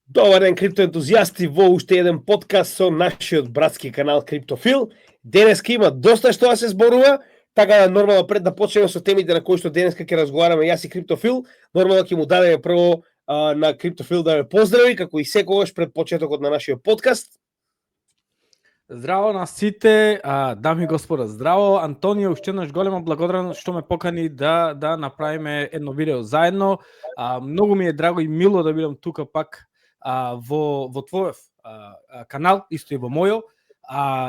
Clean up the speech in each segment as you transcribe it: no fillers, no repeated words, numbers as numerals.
Добар ден, криптоентузијасти, во уште еден подкаст со нашиот братски канал Криптофил. Денеска има доста што да се зборува, така да нормално пред да почнеме со темите на кои што денеска ќе разговараме јас и Криптофил, нормално ќе му дадеме прво на Криптофил да ме поздрави, како и секогаш пред почетокот на нашиот подкаст. Здраво на сите, дами и господа, здраво. Антонио, уште еднаш голема благодарност што ме покани да направиме едно видео заедно. Многу ми е драго и мило да бидам тука пак во твојов канал, исто и во мојот.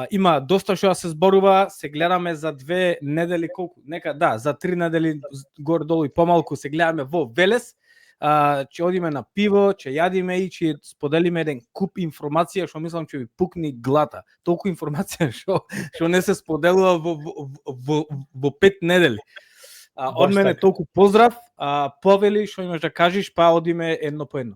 Има доста што да се зборува, се гледаме за 2 недели, колку? За 3 недели горе-долу и помалку се гледаме во Велес. Ќе одиме на пиво, ќе јадиме и ќе споделиме еден куп информација што мислам ќе ви пукни глата. Толку информација што не се споделува во 5 недели. Од мене толку поздрав, повели што имаш да кажеш, па одиме едно по едно.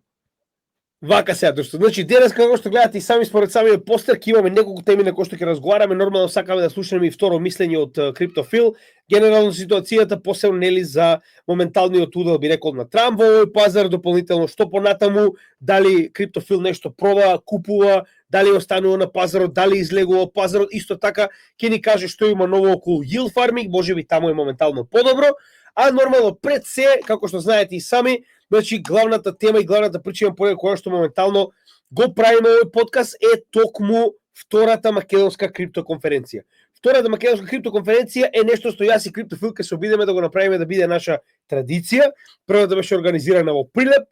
Вака сега, значи денес како што гледате и сами според самиот постер, ќе имаме неколку теми на кои што ќе разговараме. Нормално сакаме да слушнеме и второ мислење од Криптофил. Генерално ситуацијата, посебно нели за моменталниот удел, би рекол, на Трамп во овој пазар, дополнително што понатаму, дали Криптофил нешто проба, купува, дали останува на пазарот, дали излегува од пазарот, исто така ќе ни каже што има ново околу yield farming, можеби таму е моментално подобро, а нормално пред се, како што знаете и сами, значи главната тема и главната причина поради која што моментално го правиме овој подкаст е токму втората македонска криптоконференција. Втората македонска криптоконференција е нешто што јас и Криптофил ќе се обидеме да го направиме да биде наша традиција. Првата беше организирана во Прилеп,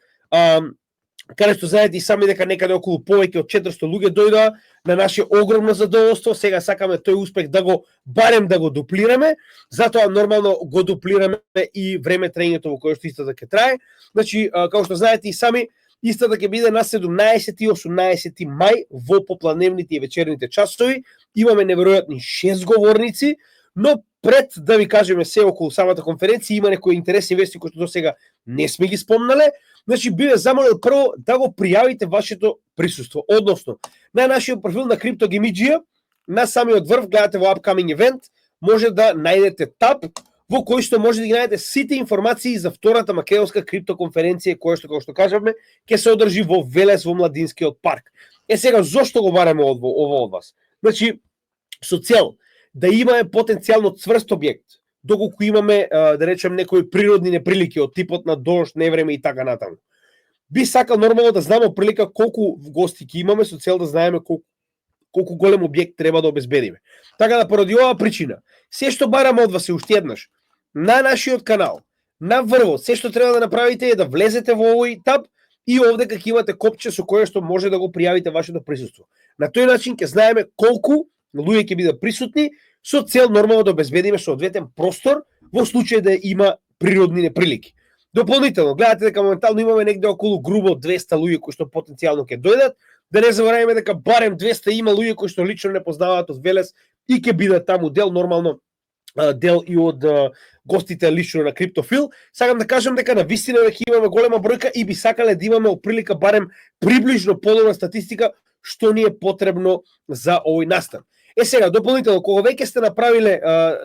каде што знаете и сами дека некаде околу повеќе од 400 луѓе дојдоа на наше огромно задоволство. Сега сакаме тој успех да го барем да го дуплираме, затоа нормално го дуплираме и време траењето во кое што истата ќе трае. Значи, како што знаете и сами, истата ќе биде на 17 и 18 мај во попланевните и вечерните часови. Имаме неверојатни 6 говорници, но пред да ви кажеме се околу самата конференција, има некои интересни вести кои што до сега не сме ги спомнале. Значи, би ве замолил прво да го пријавите вашето присуство. Односно, на нашиот профил на CryptoGamidžија, на самиот врв, гледате во Upcoming Event, може да најдете таб во кој што може да ги најдете сите информации за втората македонска криптоконференција, која што, како што кажавме, ќе се одржи во Велес во Младинскиот парк. Сега, зошто го бараме ово од вас? Значи, со цел да имаме потенцијално цврст објект, доколку имаме, да речем, некои природни неприлики од типот на дожд, невреме и така натаму. Би сакал нормално да знаеме прилика колку гости ќе имаме, со цел да знаеме колку голем објект треба да обезбедиме. Така да поради оваа причина, се што бараме од вас е уште еднаш, на нашиот канал, на врвот, се што треба да направите е да влезете во овој таб и овде ќе имате копче со кое што може да го пријавите вашето присуство. На тој начин ќе знаеме колку луѓе ќе бидат присутни, со цел нормално да обезбедиме соодветен простор во случај да има природни неприлики. Дополнително, гледате дека моментално имаме негде околу грубо 200 луѓе кои што потенцијално ќе дојдат. Да не забораваме дека барем 200 има луѓе кои што лично не познаваат од Велес и ќе бидат таму дел, нормално дел и од гостите лично на Криптофил. Сакам да кажам дека на вистина веќе имаме голема бројка и би сакале да имаме оприлика барем приближно подобна статистика што ни е потребно за овој настан. Сега, дополнително, кога веќе сте направиле,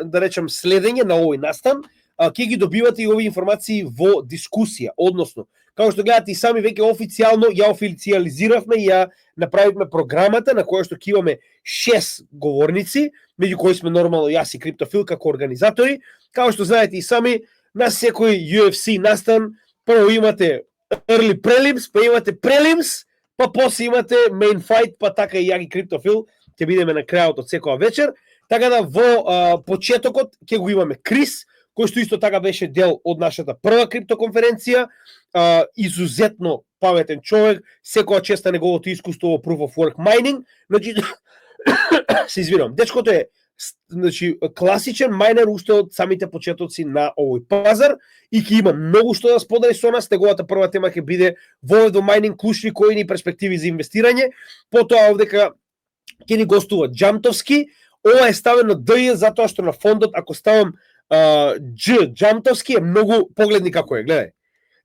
да речем, следење на овој настан, ќе ги добивате и овие информации во дискусија. Односно, како што гледате и сами, веќе официјално ја официализиравме и ја направивме програмата на која што ќе имаме 6 говорници, меѓу кои сме нормално јас и Криптофил како организатори. Како што знаете и сами, на секој UFC настан, прво имате early prelims, па имате prelims, па после имате main fight, па така и ја и Криптофил ќе бидеме на крајот од секоја вечер. Така да во почетокот ќе го имаме Крис, кој што исто така беше дел од нашата прва криптоконференција, изузетно паметен човек, секоја честа неговото искуство во Proof of Work Mining. Значи, се извинувам, дечкото е класичен мајнер уште од самите почетоци на овој пазар и ќе има многу што да сподели со нас. Неговата прва тема ќе биде во майнинг, клучни коини и перспективи за инвестирање. Потоа овдека ќе ни гостува Джамтовски. Ова е ставено ДЈ затоа што на фондот, ако ставам Дж Джамтовски, е многу погледни како е, гледај.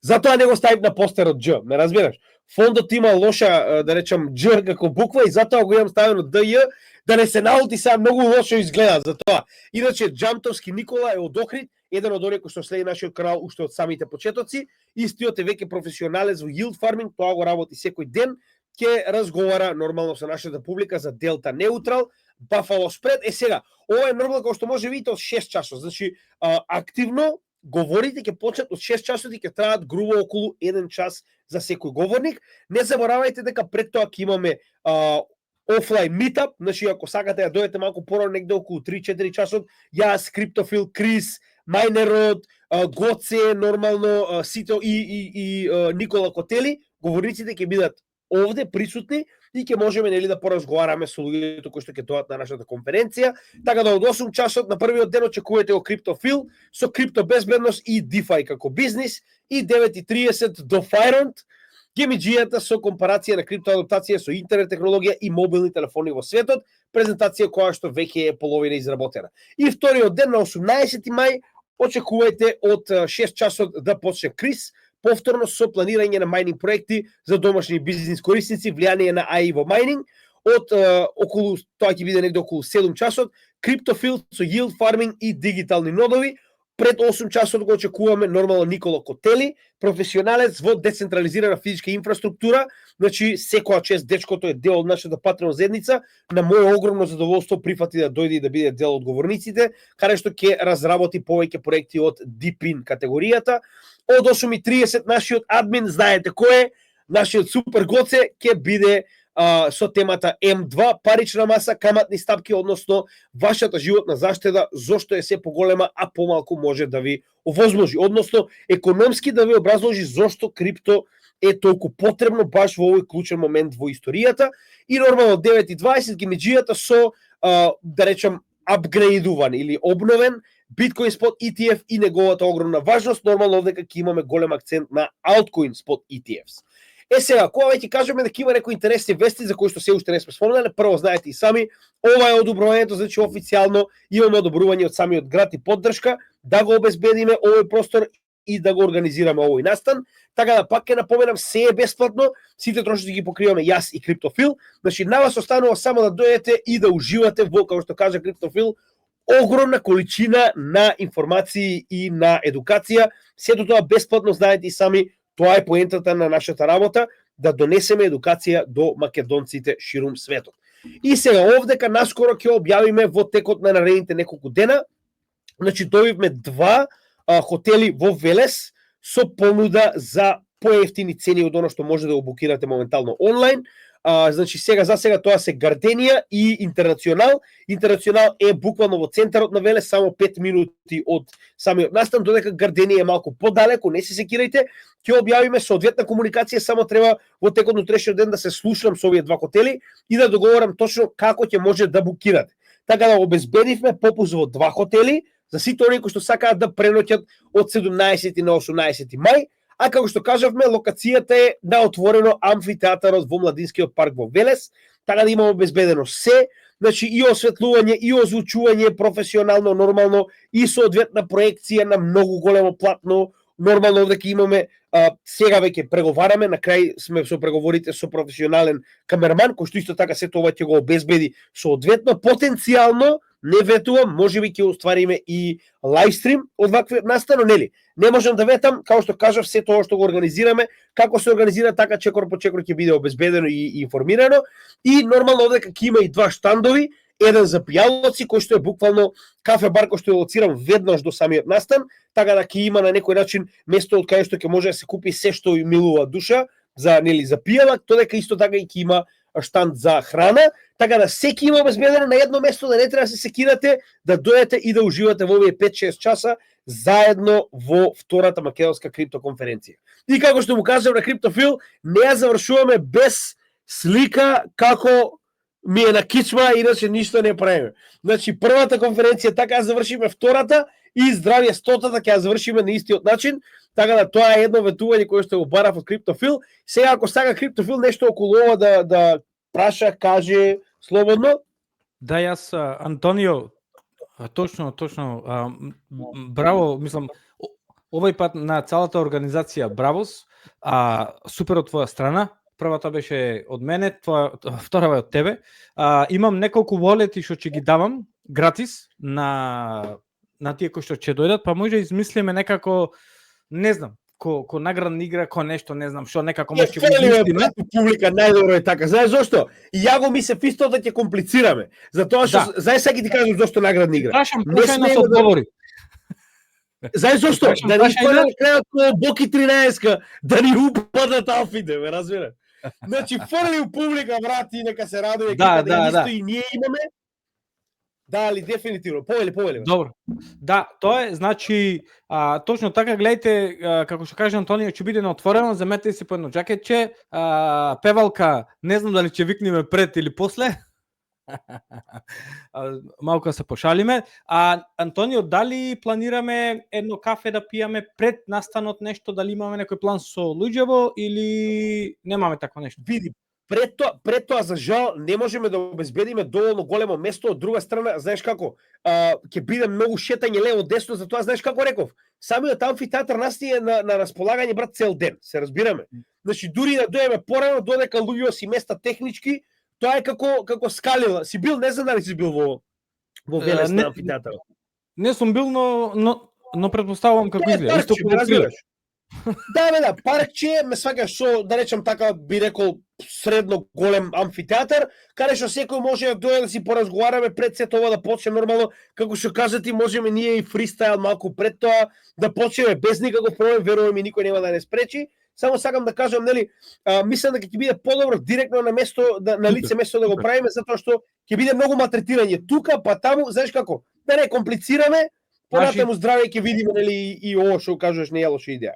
Затоа не го ставим на постерот Дж, ме разбираш? Фондот има лоша, да речам, Дж како буква и затоа го имам ставено ДЈ, да не се наути сега многу лошо изгледа затоа. Иначе Джамтовски Никола е од Охрид, еден од оние кои што следи нашиот канал уште од самите почетоци, истиот е веќе професионалец во yield farming, тоа го работи секој ден, ќе разговара нормално со нашата публика за Delta Neutral, Buffalo Spread. Сега, ова е нормално како што може видите од 6 часот. Значи, активно говорите ќе почнат од 6 часот и ќе траат грубо околу 1 час за секој говорник. Не заборавајте дека пред тоа ќе имаме офлайн митап, значи ако сакате да дојдете малку порано негде околу 3-4 часот, јас, Криптофил, Крис, Мајнерод, Гоце, нормално Сито и Никола Котели, говорниците ќе бидат овде присутни и ќе можеме нели да поразговараме со луѓето кои што ќе дојдат на нашата конференција. Така да од 8 часот на првиот ден очекувате го Криптофил со крипто безбедност и DeFi како бизнис и 9:30 до Фајронт Гемиџијата со компарација на криптоадаптација со интернет технологија и мобилни телефони во светот, презентација која што веќе е половина изработена. И вториот ден на 18 мај очекувајте од 6 часот да почне Крис, повторно со планирање на майнинг проекти за домашни бизнис корисници, влијание на AI во майнинг. Од околу тоа ќе биде негде околу 7 часот, Криптофил со yield farming и дигитални нодови. Пред 8 часот го очекуваме нормално Никола Котели, професионалец во децентрализирана физичка инфраструктура. Значи, секоја чест дечкото е дел од нашата Patreon заедница. На моје огромно задоволство прифати да дојде и да биде дел од говорниците, каде што ќе разработи повеќе проекти од DeepIn категоријата. Од 8:30 нашиот админ, знаете кој е, нашиот супер Гоце, ќе биде со темата М2, парична маса, каматни стапки, односно вашата животна заштеда, зошто е се поголема, а помалку може да ви овозможи. Односно, економски да ви образложи зошто крипто е толку потребно баш во овој клучен момент во историјата. И нормално 9:20 гемиџијата со, да речем, апгрейдуван или обновен Bitcoin Spot ETF и неговата огромна важност. Нормално овдека ќе имаме голем акцент на Altcoin Spot ETFs. Сега, кога веќе кажеме дека има некои интересни вести за кои што се уште не сме спомнале, прво знаете и сами, ова е одобрувањето, значи официјално имаме одобрување од самиот град и поддршка да го обезбедиме овој простор и да го организираме овој настан. Така да пак ќе напоменам, се е бесплатно, сите трошоци ги покриваме јас и Криптофил. Значи на вас останува само да дојдете и да уживате во, како што кажа Криптофил, огромна количина на информации и на едукација. Сето тоа бесплатно, знаете и сами. Тоа е поентата на нашата работа, да донесеме едукација до македонците ширум светот. И сега овдека наскоро ќе објавиме во текот на наредните неколку дена, значи добивме 2 хотели во Велес со понуда за поевтини цени од оно што може да го букирате моментално онлайн. Значи за сега тоа се Гарденија и Интернационал. Интернационал е буквално во центарот на Велес, само 5 минути од самиот настан, додека Гарденија е малку подалеку, не се секирајте. Ќе објавиме соодветна комуникација, само треба во текот на утрешниот ден да се слушнам со овие 2 хотели и да договорам точно како ќе може да букирате. Така да обезбедивме попуст во 2 хотели за сите оние кои што сакаат да преноќат од 17 на 18 мај. А како што кажавме, локацијата е на отворено амфитеатарот во Младинскиот парк во Велес, така да имаме обезбедено се, значи и осветлување, и озвучување професионално, нормално, и соодветна проекција на многу големо платно. Нормално овде имаме, сега веќе преговараме, на крај сме со преговорите со професионален камерман, кој што исто така сето ова ќе го обезбеди соодветно, потенцијално, не ветувам, можеби ќе оствариме и лайвстрим од вакви настано, нели? Не можам да ветам, како што кажав, се тоа што го организираме, како се организира, така чекор по чекор ќе биде обезбедено и информирано. И нормално овдека ќе има и 2 штандови, еден за пијалоци, кој што е буквално кафе-бар кој што е лоциран веднаш до самиот настан, така да ќе има на некој начин место од кај што ќе може да се купи се што и милува душа за за пијалак, додека исто така и ќе има штанд за храна, така да секи има обезбедено на едно место, да не треба да се секирате, да дојдете и да уживате во овие 5-6 часа заедно во втората македонска криптоконференција. И како што му кажам на Криптофил, не ја завршуваме без слика како ми е на кичма, иначе ништо не правиме. Значи првата конференција така ја завршиме, втората и здравје 100-та ќе ја завршиме на истиот начин. Така да тоа е едно ветување кое што го барав од Криптофил. Сега ако сака Криптофил нешто околу ова да праша, каже слободно. Да, јас Антонио, точно, браво, мислам, овој пат на целата организација бравос, супер од твоја страна. Првата беше од мене, втората од тебе. Имам неколку волети што ќе ги давам гратис на на тие кои што ќе дојдат, па може измислиме некако, не знам, ко наградна игра, ко нешто, не знам што, некако може ќе го измислиме. Публика најдобро е така. Знаеш зошто? И ја го мислев исто да ќе комплицираме. Затоа што знаеш сега ти кажам зошто наградна игра. Прашам, пошај нас одговори. Знаеш зошто? Да не испадне на крајот кој Боки 13-ка, да ни упадат алфите, ме разбираш? Значи фрли у публика врати, нека се радува екипа, исто и ние имаме. Да, али дефинитивно. Повели. Добро. Да, тоа е, значи, точно така, гледайте, како што каже Антонио, ќе биде на отворено, земете си по едно джакетче, певалка, не знам дали ќе викнеме пред или после. Малку се пошалиме. Антонио, дали планираме едно кафе да пијаме пред настанот нешто, дали имаме некој план со луѓево или немаме такво нешто? Види, пред тоа за жал не можеме да обезбедиме доволно големо место. Од друга страна, знаеш како, ќе биде многу шетање лево десно, затоа знаеш како реков, самиот амфитеатар нас е на располагање брат цел ден, се разбираме. Значи дури да дојдеме порано, додека луѓето си места технички, тоа е како скалила. Си бил, не знам дали си бил во Велес на амфитеатарот. Не сум бил, но предпоставувам како изгледа. Исто како разбираш. Да, паркче, ме сваќаш со, да речам така, би рекол средно голем амфитеатар, каде што секој може да дојде да си поразговараме пред сето ова да почне нормално, како што кажете, можеме ние и фристайл малку пред тоа да почнеме без никаков проблем, верувам и никој нема да не спречи. Само сакам да кажам, нели, мислам дека ќе биде подобро директно на место, на лице место да го правиме, затоа што ќе биде многу малтретирање тука, па таму, знаеш како, да не комплицираме, понатаму здраве ќе видиме, нели, и ово што кажеш не е лоша идеја.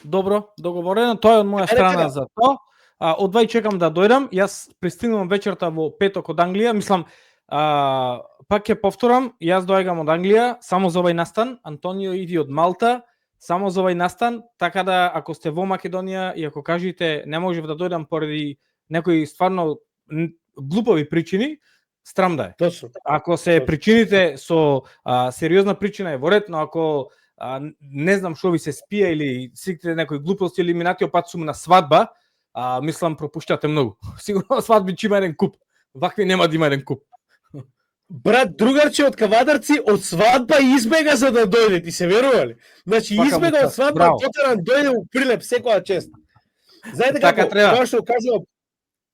Добро, договорено, тоа е од моја страна за тоа. Одвај чекам да дојдам. Јас пристигнувам вечерта во петок од Англија. Мислам, пак ќе повторам, јас доаѓам од Англија само за овај настан. Антонио иди од Малта само за овај настан, така да ако сте во Македонија и ако кажете не можев да дојдам поради некои стварно глупови причини, страм да е. Точно. Ако се причините со сериозна причина е во ред, но ако не знам што ви се спија или сикте некои глупости или минатиот пат сум на свадба, мислам пропуштате многу. Сигурно свадби ќе има еден куп. Вакви нема да има еден куп. Брат, другарче од Кавадарци од свадба избега за да дојде, ти се верува ли? Значи избега од свадба, потеран дојде у Прилеп секоја чест. Знаете како, тоа што кажува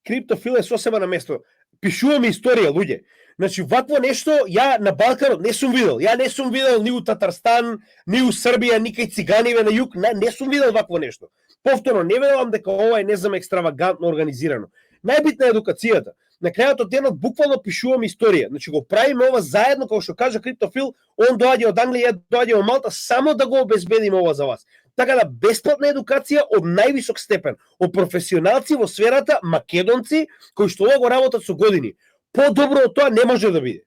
Криптофил е сосема на место. Пишуваме историја, луѓе. Значи, вакво нешто, ја на Балканот не сум видел. Ја не сум видел ни у Татарстан, ни у Србија, ни кај циганове на југ. Не сум видел вакво нешто. Повторно, не верувам дека ова е, не знам, екстравагантно организирано. Најбитна е едукацијата. На крајот од денот буквално пишуваме историја. Значи, го правиме ова заедно, како што кажа Криптофил, он доаѓа од Англија, ја доаѓа од Малта, само да го обезбедиме ова за вас. Така да, бесплатна едукација од највисок степен, од професионалци во сферата, македонци, кои што ова го работат со години. Подобро од тоа не може да биде.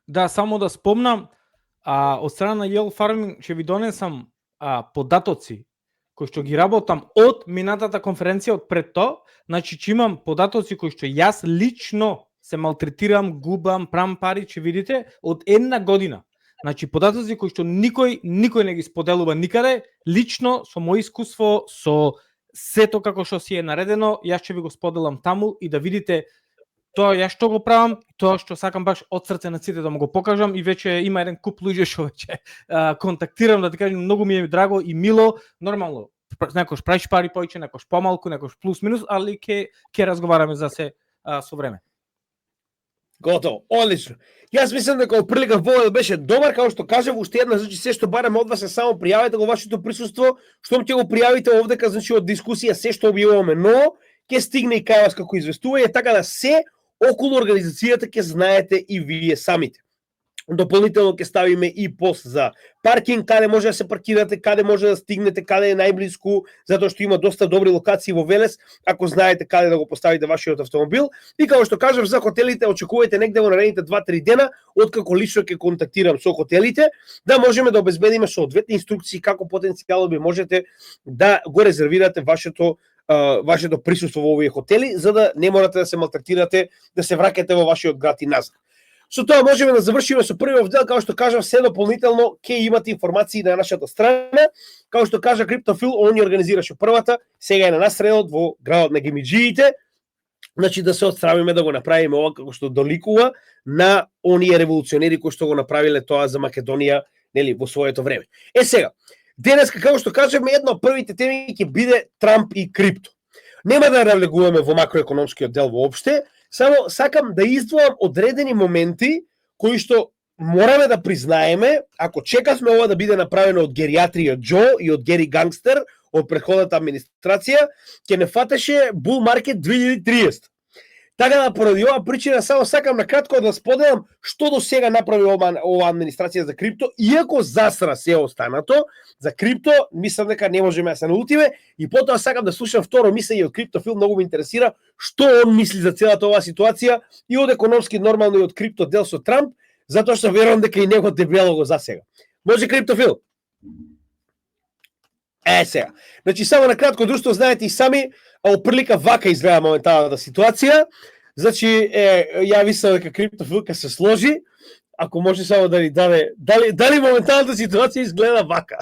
Да, само да спомнам, од страна на Yale Farming ќе ви донесам податоци кои што ги работам од минатата конференција од пред тоа, значи ќе имам податоци кои што јас лично се малтретирам, губам, прам пари, ќе видите, од една година. Значи податоци кои што никој не ги споделува никаде, лично со мој искуство, со сето како што си е наредено, јас ќе ви го споделам таму и да видите тоа ја што го правам, тоа што сакам баш од срце на сите да му го покажам и веќе има еден куп луѓе што веќе контактирам, да ти кажам, многу ми е драго и мило, нормално. Некош правиш пари повеќе, некош помалку, некош плюс минус, али ќе разговараме за се со време. Готово, одлично. Јас мислам дека прилика во беше добар, како што кажав, уште една, значи се што бараме од вас е само пријавете го вашето присуство, штом ќе го пријавите овдека, значи од дискусија се што објавуваме, но ќе стигне и кај вас како известување, така да се околу организацијата ќе знаете и вие самите. Дополнително ќе ставиме и пост за паркинг, каде може да се паркирате, каде може да стигнете, каде е најблиску, затоа што има доста добри локации во Велес, ако знаете каде да го поставите вашиот автомобил. И како што кажав за хотелите, очекувате негде во наредните 2-3 дена, откако лично ќе контактирам со хотелите, да можеме да обезбедиме соодветни инструкции како потенцијално би можете да го резервирате вашето присуство во овие хотели, за да не морате да се малтретирате, да се враќате во вашиот град и назад. Со тоа можеме да завршиме со првиот дел, како што кажав, се дополнително ќе имате информации на нашата страна. Како што кажа Криптофил, он ја организираше првата, сега е на настредот во градот на гемиџиите. Значи да се отстравиме, да го направиме ова како што доликува на оние револуционери кои што го направиле тоа за Македонија, нели, во своето време. Сега, денес како што кажеме, една од првите теми ќе биде Трамп и крипто. Нема да навлегуваме во макроекономскиот дел воопште, само сакам да издвоам одредени моменти кои што мораме да признаеме, ако чекавме ова да биде направено од гериатриот Џо и од Гери Гангстер од претходната администрација, ќе не фатеше Bull Market 2030. Така да, поради оваа причина, само сакам на кратко да споделам што до сега направи ова администрација за крипто, иако засра се останато, за крипто мислам дека не можеме да се наутиме, и потоа сакам да слушам второ мислење од Криптофил, многу ме интересира што он мисли за целата оваа ситуација и од економски нормално и од крипто дел со Трамп, затоа што верувам дека и него дебело го засега. Може Криптофил? Сега. Значи, само на кратко, друштво, знаете и сами, опрлика вака изгледа моменталната ситуација. Значи, ја мислам дека Криптофил ке се сложи, ако може само да ни даде, дали моменталната ситуација изгледа вака?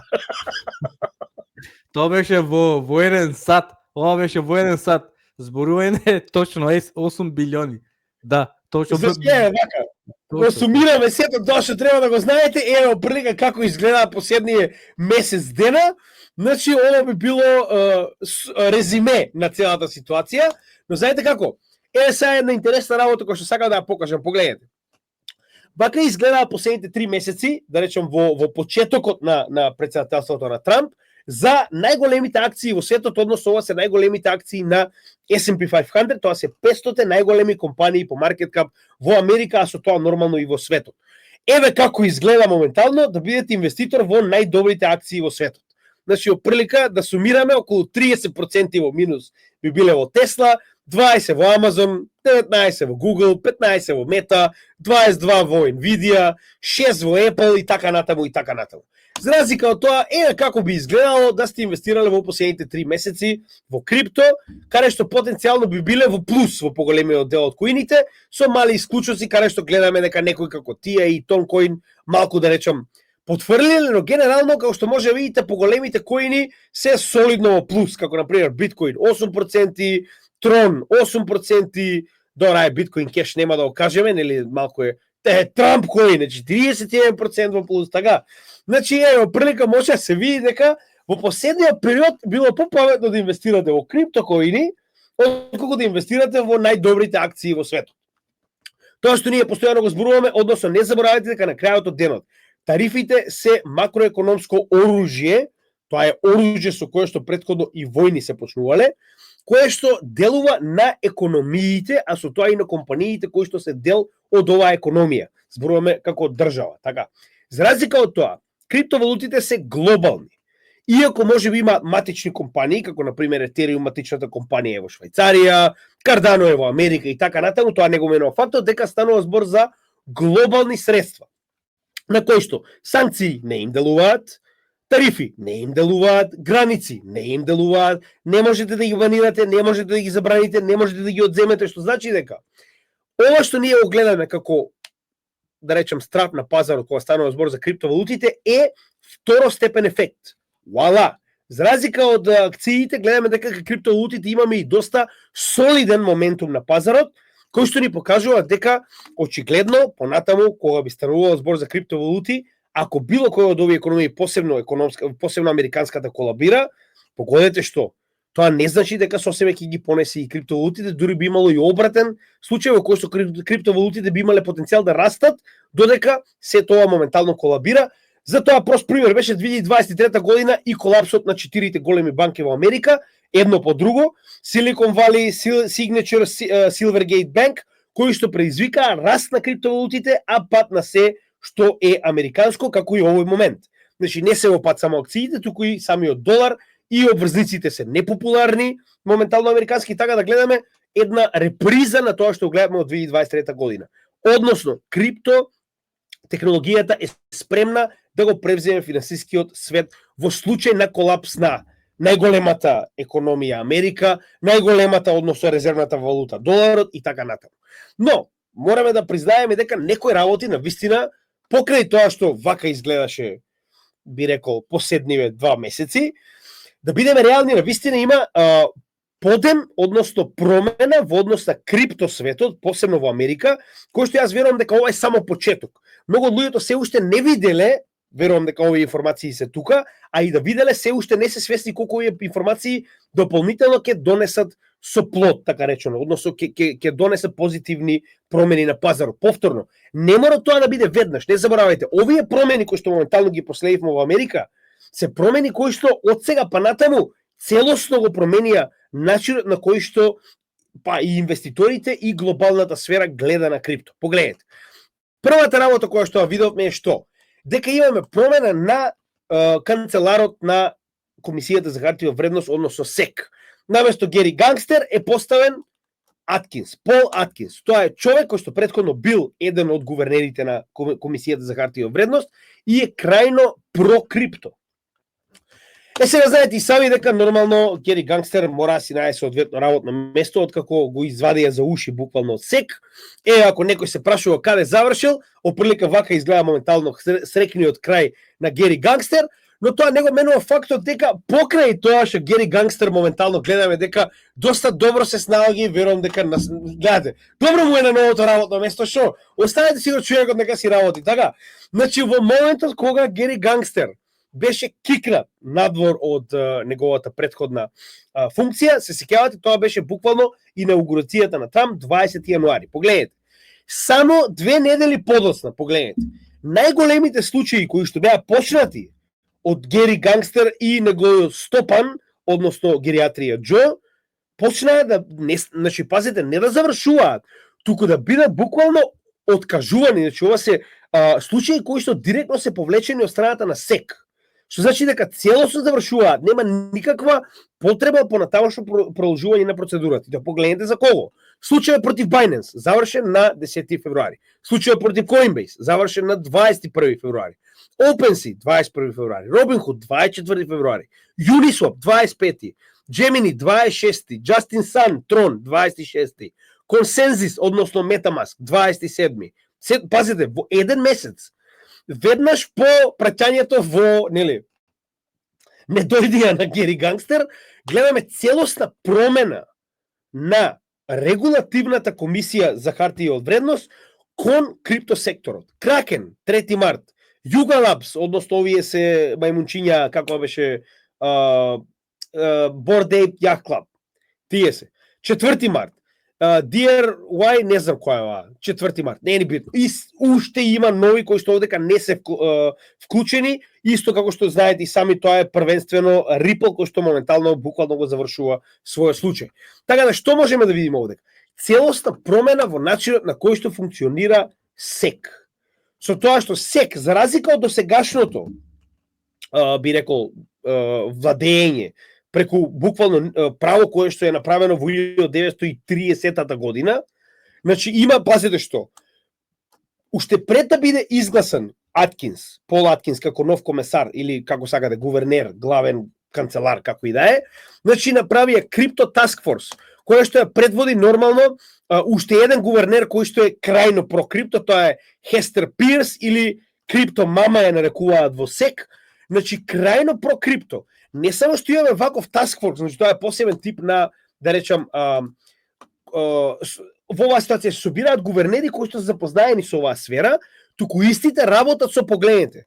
Тоа беше во еден сат. Ова беше во еден сат. Зборување точно 8 билиони. Да, точно. Значи, вака. Го сумираме сето тоа што треба да го знаете, опрлика како изгледа последниот месец дена. Значи, ова би било резиме на целата ситуација, но знаете како? Сега една интересна работа која што сакам да ја покажам, погледнете. Вака изгледа последните 3 месеци, да речем во почетокот на претседателството на Трамп, за најголемите акции во светот, односно ова се најголемите акции на S&P 500, тоа се 500 најголеми компании по маркет кап во Америка, а со тоа нормално и во светот. Еве како изгледа моментално да бидете инвеститор во најдобрите акции во светот. Значи, опрлика да сумираме, околу 30% во минус би биле во Тесла, 20 во Амазон, 19 во Google, 15 во Мета, 22 во Nvidia, 6 во Apple и така натаму и така натаму. За разлика од тоа, како би изгледало да сте инвестирале во последните 3 месеци во крипто, каде што потенцијално би биле во плюс во поголемиот дел од коините, со мали исклучоци каде што гледаме дека некој како тие и Toncoin малку да речам потврлиле, но генерално, како што може да видите, поголемите коини се солидно во плюс, како например Биткоин 8%, Трон 8%, добра Биткоин кеш нема да го кажеме, нели малку е Трамп коин, 41% во плюс, така. Значи, прилика може да се види дека во последниот период било попаметно да инвестирате во крипто коини, отколку да инвестирате во најдобрите акции во светот. Тоа што ние постојано го зборуваме, односно не заборавајте дека на крајот од денот тарифите се макроекономско оружје, тоа е оружје со кое што претходно и војни се почнувале, кое што делува на економиите, а со тоа и на компаниите кои што се дел од оваа економија. Зборуваме како држава, така. За разлика од тоа, криптовалутите се глобални. Иако може би има матични компании, како на пример Ethereum матичната компанија е во Швајцарија, Cardano е во Америка и така натаму, тоа не го менува фактот дека станува збор за глобални средства, на кои што санкции не им делуваат, тарифи не им делуваат, граници не им делуваат, не можете да ги банирате, не можете да ги забраните, не можете да ги одземете, што значи дека ова што ние го гледаме како, да речем, страт на пазарот кога станува збор за криптовалутите е второстепен ефект. Вуала! За разлика од акциите, гледаме дека криптовалутите имаме и доста солиден моментум на пазарот, кој што ни покажува дека очигледно понатаму кога би станувало збор за криптовалути, ако било кој од овие економии, посебно американската колабира, погодете што тоа не значи дека со себе ќе ги понесе и криптовалутите, дури би имало и обратен случај во кој што криптовалутите би имале потенцијал да растат, додека се тоа моментално колабира. Затоа прост пример беше 2023 година и колапсот на 4 големи банки во Америка, едно по друго, Silicon Valley, Signature, Silvergate Bank, кои што предизвикаа раст на криптовалутите, а пат на се што е американско, како и овој момент. Значи не се во пат само акциите, туку и самиот долар и обврзниците се непопуларни, моментално американски, така да гледаме една реприза на тоа што гледаме од 2023 година. Односно, крипто технологијата е спремна да го превземе финансискиот свет во случај на колапс на најголемата економија Америка, најголемата, односно резервната валута доларот и така натаму. Но, мораме да признаеме дека некои работи на вистина, покрај тоа што вака изгледаше, би рекол, последниве 2 месеци, да бидеме реални, на вистина има подем, односно промена во однос на криптосветот, посебно во Америка, кој што јас верувам дека ова е само почеток. Многу од луѓето се уште не виделе, верувам дека овие информации се тука, а и да виделе се уште не се свесни колку овие информации дополнително ќе донесат со плод, така речено, односно ќе донесат позитивни промени на пазарот. Повторно, не мора тоа да биде веднаш, не заборавајте, овие промени кои што моментално ги последивме во Америка, се промени кои што од сега па натаму целосно го променија начинот на кој што па и инвеститорите и глобалната сфера гледа на крипто. Погледнете. Првата работа која што видовме е што? Дека имаме промена на канцеларот на Комисијата за хартија од вредност, односно СЕК. Наместо Гери Гангстер е поставен Аткинс, Пол Аткинс. Тоа е човек кој што претходно бил еден од гувернерите на Комисијата за хартија од вредност и е крајно про-крипто. Сега знаете и сами дека нормално Гери Гангстер мора да си најде соодветно работно место откако го извадија за уши буквално од СЕК. Ако некој се прашува каде завршил, оприлика вака изгледа моментално срекниот крај на Гери Гангстер, но тоа не го менува фактот дека покрај тоа што Гери Гангстер моментално гледаме дека доста добро се снаоѓа и верувам дека гледате, добро му е на новото работно место, што останете си го човекот нека си работи, така? Значи во моментот кога Гери Гангстер беше кикнат надвор од неговата претходна функција, се сеќавате, тоа беше буквално инаугурацијата на Трамп 20 јануари. Погледнете, само 2 недели подоцна, погледнете, најголемите случаи кои што беа почнати од Гери Гангстер и неговиот стопан, односно гериатрија Џо, почнаа да, значи, пазите, не да завршуваат, туку да бидат буквално откажувани. Значи, ова се случаи кои што директно се повлечени од страната на СЕК. Што значи дека целосно завршуваат, нема никаква потреба по натамошно продолжување на процедурата. Да погледнете за кого. Случајот против Binance завршен на 10 февруари. Случајот против Coinbase завршен на 21 февруари. OpenSea 21 февруари, Robinhood 24 февруари, Uniswap 25, Gemini 26, Justin Sun, Tron 26, Consensus, односно MetaMask 27. Пазите, во еден месец, веднаш по праќањето во, нели, не дојдија на Гери Гангстер, гледаме целосна промена на регулативната комисија за хартија од вредност кон криптосекторот. Кракен 3 март, Yuga Labs, односно овие се мајмунчиња, како беше Bored Ape Yacht Club. Тие се. 4 март. DRY, не знам која е ова. 4 март. Не е ни битно. И уште има нови кои што овдека не се вклучени, исто како што знаете и сами, тоа е првенствено Ripple кој што моментално буквално го завршува својот случај. Така да што можеме да видиме овдека? Целосна промена во начинот на кој што функционира СЕК. Со тоа што СЕК, за разлика од досегашното, би рекол, владење, преку буквално право кое што е направено во 1930 година, значи има, пазете што, уште пред да биде изгласан Аткинс, Пол Аткинс како нов комесар или како сакате гувернер, главен канцелар, како и да е, значи направија Crypto Task Force, која што ја предводи нормално уште еден гувернер кој што е крајно про крипто, тоа е Хестер Пирс или крипто мама ја нарекуваат во СЕК, значи крајно про крипто. Не само што имаме ваков task force, значи тоа е посебен тип на, да речам, во оваа ситуација се собираат гувернери кои што се запознаени со оваа сфера, туку истите работат со, погледнете,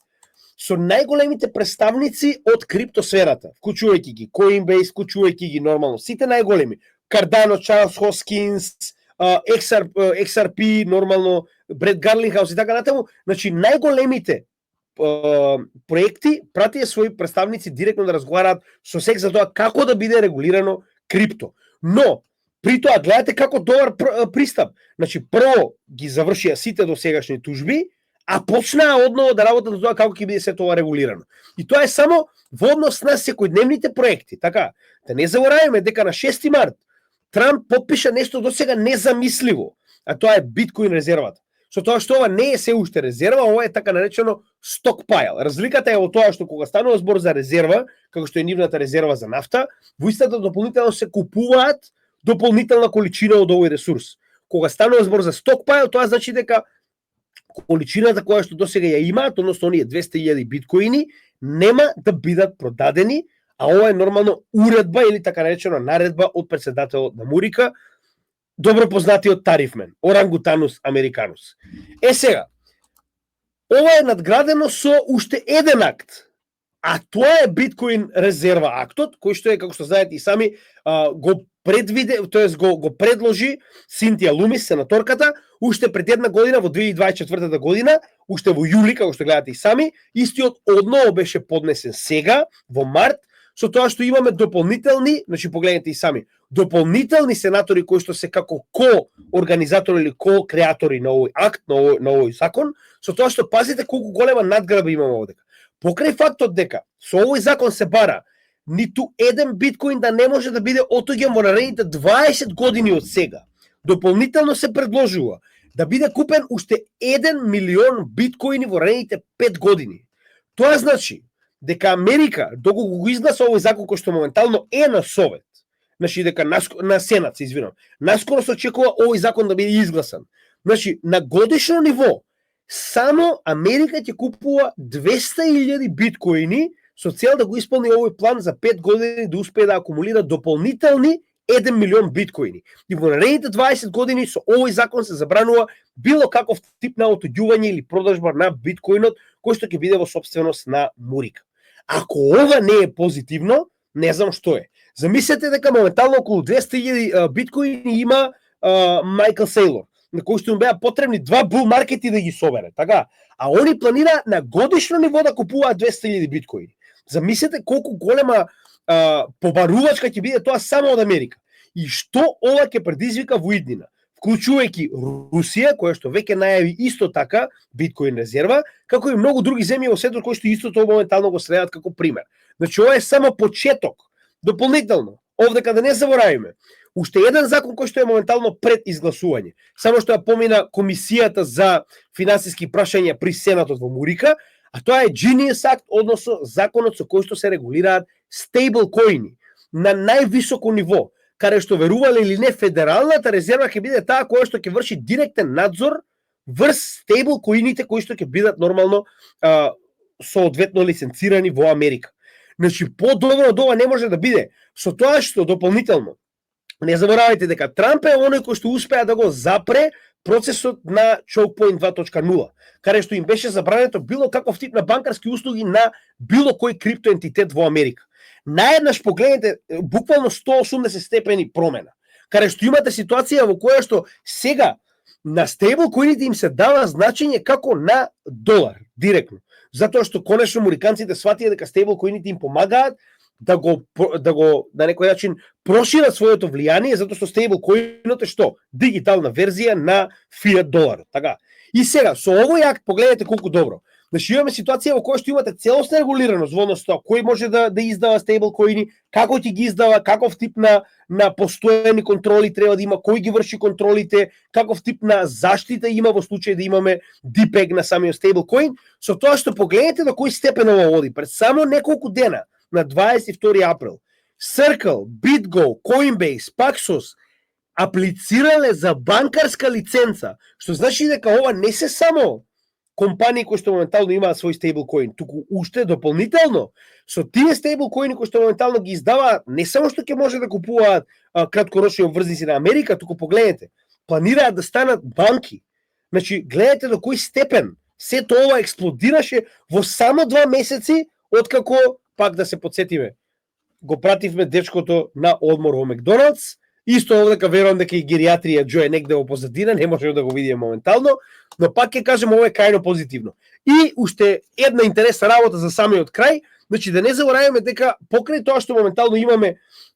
со најголемите представници од криптосферата, вклучувајќи ги Coinbase, вклучувајќи ги нормално сите најголеми, Cardano, Charles Hoskinson, XRP, нормално Бред Гарлихаус и така натаму, значи најголемите проекти пратија своји представници директно да разговараат со СЕК за тоа како да биде регулирано крипто. Но, при тоа гледате како добар пристап. Значи, прво ги завршија сите досегашни тужби, а почнаа одново да работат за тоа како ќе биде се тоа регулирано. И тоа е само во однос на секојдневните проекти. Така, да не забораваме дека на 6 март Трамп подпиша нешто досега незамисливо, а тоа е биткоин резервата. Со тоа што ова не е се уште резерва, ова е така наречено stockpile. Разликата е во тоа што кога станува збор за резерва, како што е нивната резерва за нафта, во истата дополнително се купуваат дополнителна количина од овој ресурс. Кога станува збор за stockpile, тоа значи дека количината која што досега ја имаат, односно оние 200.000 биткоини, нема да бидат продадени, А ова е нормално уредба или така наречена наредба од претседателот на Мурика, добро познатиот тарифмен, Орангутанус американус. Сега, ова е надградено со уште еден акт, а тоа е биткоин резерва актот, кој што е, како што знаете и сами, го предвиде, тоест го предложи Синтија Лумис, сенаторката, уште пред една година, во 2024 година, уште во јули, како што гледате и сами, истиот одново беше поднесен сега, во март, со тоа што имаме дополнителни, значи погледнете и сами, дополнителни сенатори кои што се како ко-организатори или ко-креатори на овој акт, на овој закон, со тоа што пазите колку голема надграба имаме овдека. Покрај фактот дека со овој закон се бара ниту еден биткоин да не може да биде отуѓен во наредните 20 години од сега. Дополнително се предложува да биде купен уште 1 милион биткоини во наредните 5 години. Тоа значи дека Америка, доколку го изгласа овој закон кој што моментално е на Совет, значи дека на Сенат, се извинувам, наскоро се очекува овој закон да биде изгласан. Значи, на годишно ниво, само Америка ќе купува 200.000 биткоини со цел да го исполни овој план за 5 години да успее да акумулира дополнителни 1 милион биткоини. И во наредните 20 години со овој закон се забранува било каков тип на отуѓување или продажба на биткоинот кој што ќе биде во собственост на Мурика. Ако ова не е позитивно, не знам што е. Замислете дека моментално околу 200.000 биткоини има Майкл Сейлор, на кој што им беа потребни 2 бул маркети да ги собере, така? А они планира на годишно ниво да купуваат 200.000 биткоини. Замислете колку голема побарувачка ќе биде тоа само од Америка. И што ова ќе предизвика во иднина, вклучувајќи Русија, која што веќе најави исто така биткоин резерва, како и многу други земји во светот кои што исто тоа моментално го следат како пример. Значи ова е само почеток. Дополнително, овдека да не заборавиме, уште еден закон кој што е моментално пред изгласување, само што ја помина Комисијата за финансиски прашања при Сенатот во Мурика, а тоа е Genius Act, односно законот со кој што се регулираат стейблкоини на највисоко ниво, каде што верувале или не Федералната резерва ќе биде таа која што ќе врши директен надзор врз стейблкоините кои што ќе бидат нормално соодветно лиценцирани во Америка. Значи, по-добро од ова не може да биде. Со тоа што дополнително, не заборавајте дека Трамп е оној кој што успеа да го запре процесот на Choke Point 2.0, каде што им беше забрането било каков тип на банкарски услуги на било кој криптоентитет во Америка. Наеднаш погледнете буквално 180 степени промена, каде што имате ситуација во која што сега на стейблкоините им се дава значење како на долар, директно. Затоа што конечно американците сватија дека стейблкоините им помагаат да некој начин прошират своето влијание, затоа што стейблкоинот е што? Дигитална верзија на фиат доларот, така. И сега со овој акт погледнете колку добро. Значи имаме ситуација во која што имате целосна регулираност во однос тоа кој може да издава стейблкоини, како ќе ги издава, каков тип на постојани контроли треба да има, кој ги врши контролите, каков тип на заштита има во случај да имаме DPEG на самиот стейблкоин, со тоа што погледнете до кој степен ова води. Пред само неколку дена, на 22 април, Circle, BitGo, Coinbase, Paxos аплицирале за банкарска лиценца, што значи дека ова не се само компании кои што моментално имаат свој стейблкоин, туку уште дополнително со тие стейблкоини кои што моментално ги издаваат, не само што ќе може да купуваат краткорочни обврзници на Америка, туку погледнете, планираат да станат банки. Значи, гледате до кој степен сето ова експлодираше во само 2 месеци откако, пак да се подсетиме, го пративме дечкото на одмор во Макдоналдс. Исто овдека верувам дека и гериатрија Џо е негде во позадина, не можеме да го видиме моментално, но пак ќе кажем ова е крајно позитивно. И уште една интересна работа за самиот крај, значи да не забораваме дека покрај тоа што моментално имаме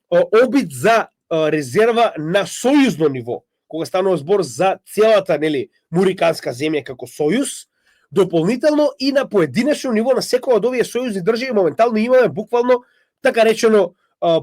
обид за резерва на сојузно ниво, кога станува збор за целата, нели, муриканска земја како сојуз, дополнително и на поединечно ниво на секоја од овие сојузни држави моментално имаме буквално така речено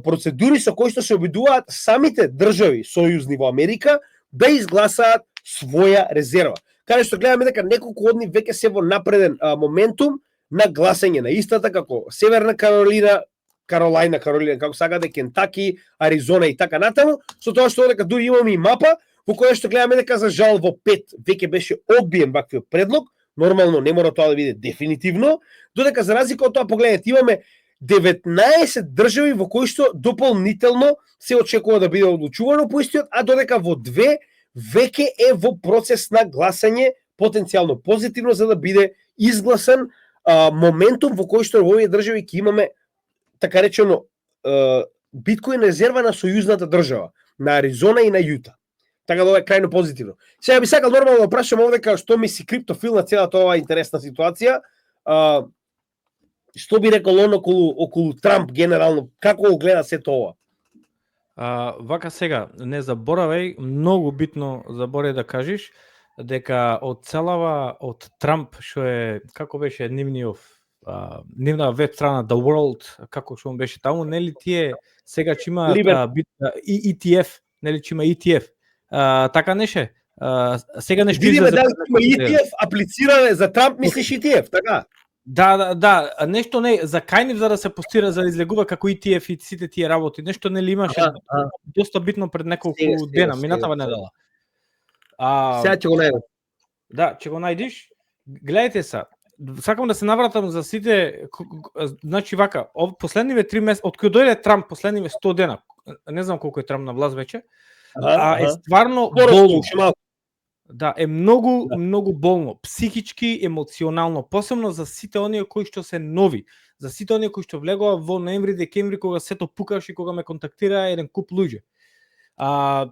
процедури со кои што се обидуваат самите држави сојузни во Америка да изгласаат своја резерва. Каде што гледаме дека неколку од нив веќе се во напреден моментум на гласање на истата, како Северна Каролина, како сакате, Кентаки, Аризона и така натаму, со тоа што дека дури имаме и мапа во која што гледаме дека за жал во 5 веќе беше одбиен ваквиот предлог, нормално не мора тоа да биде дефинитивно, додека за разлика од тоа погледнете имаме 19 држави во кои што дополнително се очекува да биде одлучувано по истиот, а додека во 2 веќе е во процес на гласање потенцијално позитивно за да биде изгласан моментум во кој што во овие држави ќе имаме така речено биткоин резерва на сојузната држава, на Аризона и на Јута. Така да ова е крајно позитивно. Сега би сакал нормално да прашам овде како што мисли криптофил на целата оваа интересна ситуација. Што би рекол он околу Трамп генерално, како го гледа сето ова? Вака сега, не заборавај, многу битно заборај да кажеш, дека од целава од Трамп, што е, како беше нивна веб страна The World, како што беше таму, нели тие сега че има ETF, нели че има ETF, така неше? Сега нешто видиме дали има ETF аплициране за Трамп, мислиш ETF, така? Да, нешто не за кајнив за да се постира за да излегува како ETF и сите тие работи. Нешто нели имаше доста битно пред неколку дена, минатава недела. Сега ќе го најдам. Да, ќе го најдиш. Гледајте се. Сакам да се навратам за сите, значи вака, последниве 3 месеци, од кога дојде Трамп, последниве 100 дена, не знам колку е Трамп на власт веќе, е стварно болно. Да, е многу болно, психички, емоционално, посебно за сите оние кои што се нови, за сите оние кои што влегува во ноември, декември, кога сето пукаш и кога ме контактира еден куп луѓе.